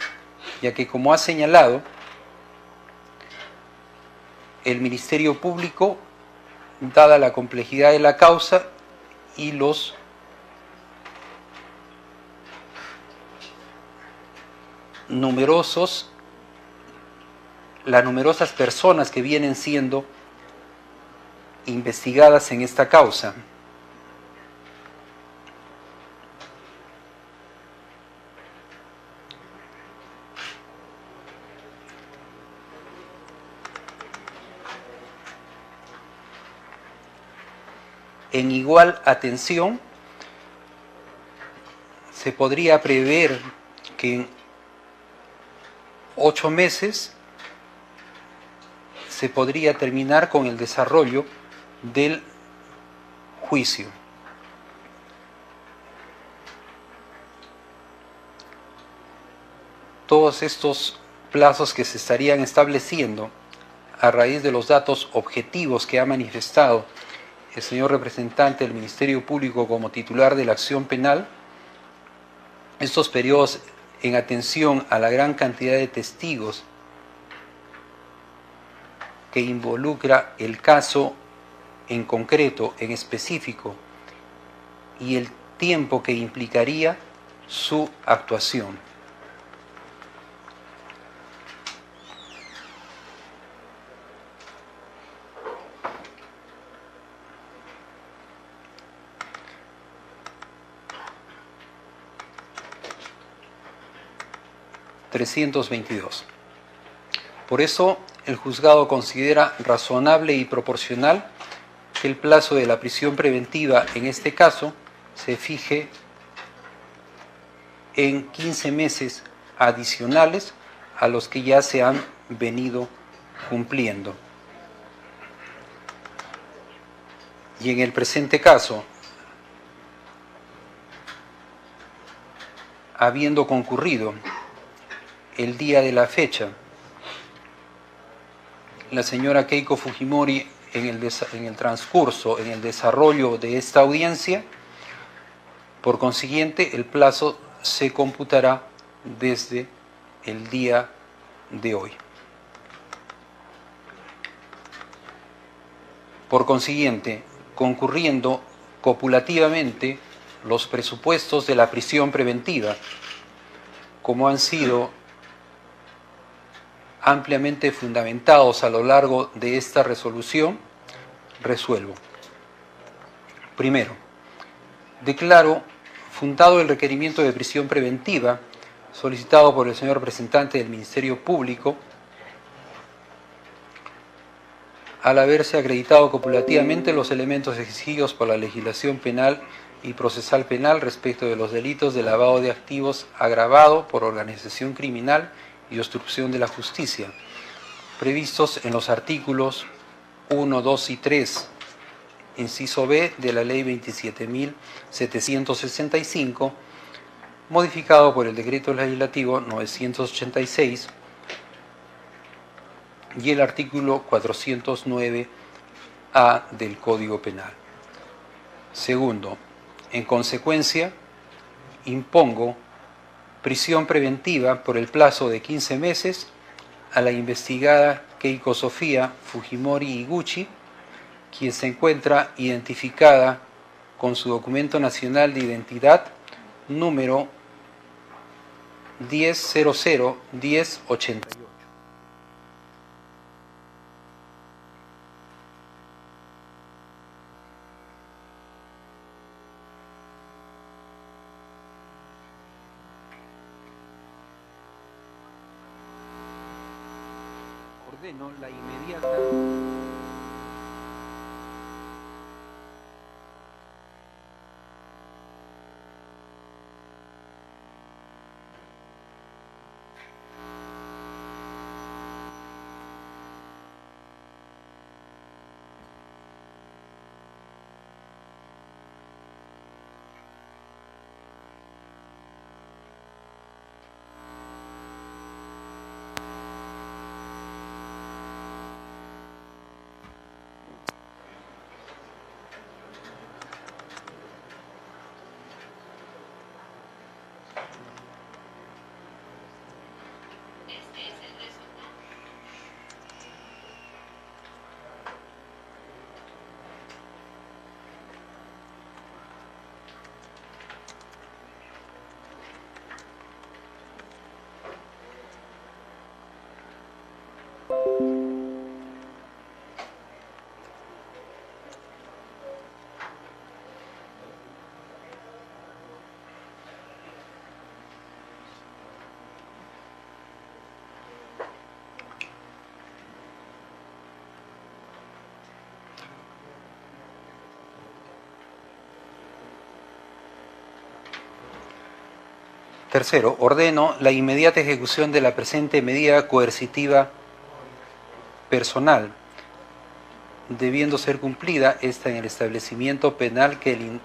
S1: ya que, como ha señalado, el Ministerio Público, dada la complejidad de la causa y las numerosas personas que vienen siendo investigadas en esta causa, en igual atención, se podría prever que en 8 meses se podría terminar con el desarrollo del juicio. todos estos plazos que se estarían estableciendo a raíz de los datos objetivos que ha manifestado el señor representante del Ministerio Público como titular de la acción penal, estos periodos en atención a la gran cantidad de testigos que involucra el caso en concreto, en específico, y el tiempo que implicaría su actuación. Por eso, el juzgado considera razonable y proporcional que el plazo de la prisión preventiva, en este caso, se fije en 15 meses adicionales a los que ya se han venido cumpliendo. Y en el presente caso, habiendo concurrido el día de la fecha, la señora Keiko Fujimori en el transcurso, en el desarrollo de esta audiencia, por consiguiente, el plazo se computará desde el día de hoy. Por consiguiente, concurriendo copulativamente los presupuestos de la prisión preventiva, como han sido ampliamente fundamentados a lo largo de esta resolución, resuelvo. Primero, declaro fundado el requerimiento de prisión preventiva solicitado por el señor representante del Ministerio Público al haberse acreditado copulativamente los elementos exigidos por la legislación penal y procesal penal respecto de los delitos de lavado de activos agravado por organización criminal y obstrucción de la justicia, previstos en los artículos 1, 2 y 3, inciso B de la Ley 27.765, modificado por el Decreto Legislativo 986, y el artículo 409A del Código Penal. Segundo, en consecuencia, impongo prisión preventiva por el plazo de 15 meses a la investigada Keiko Sofía Fujimori Iguchi, quien se encuentra identificada con su documento nacional de identidad número 10001088. Ordeno la inmediata Tercero, ordeno la inmediata ejecución de la presente medida coercitiva personal, debiendo ser cumplida esta en el establecimiento penal que el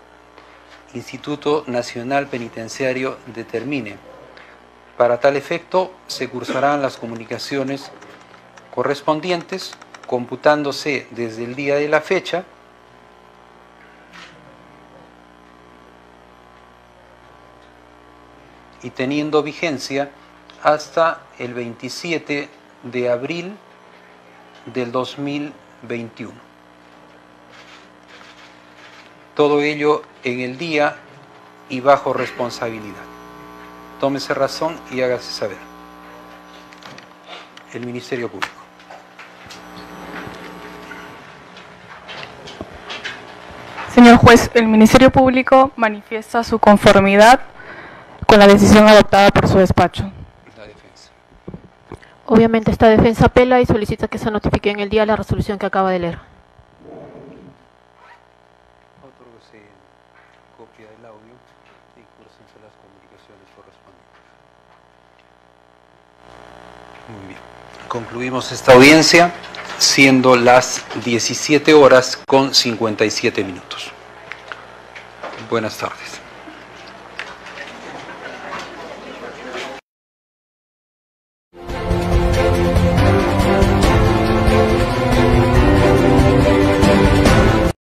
S1: Instituto Nacional Penitenciario determine, Para tal efecto, se cursarán las comunicaciones correspondientes, computándose desde el día de la fecha y teniendo vigencia hasta el 27 de abril del 2021. Todo ello en el día y bajo responsabilidad. Tómese razón y hágase saber. El Ministerio Público.
S9: Señor juez, el Ministerio Público manifiesta su conformidad con la decisión adoptada por su despacho.
S1: La defensa.
S10: Obviamente esta defensa apela y solicita que se notifique en el día la resolución que acaba de leer.
S1: Otróguese copia del audio y cúrsense las comunicaciones correspondientes. Muy bien. Concluimos esta audiencia siendo las 17 horas con 57 minutos. Buenas tardes.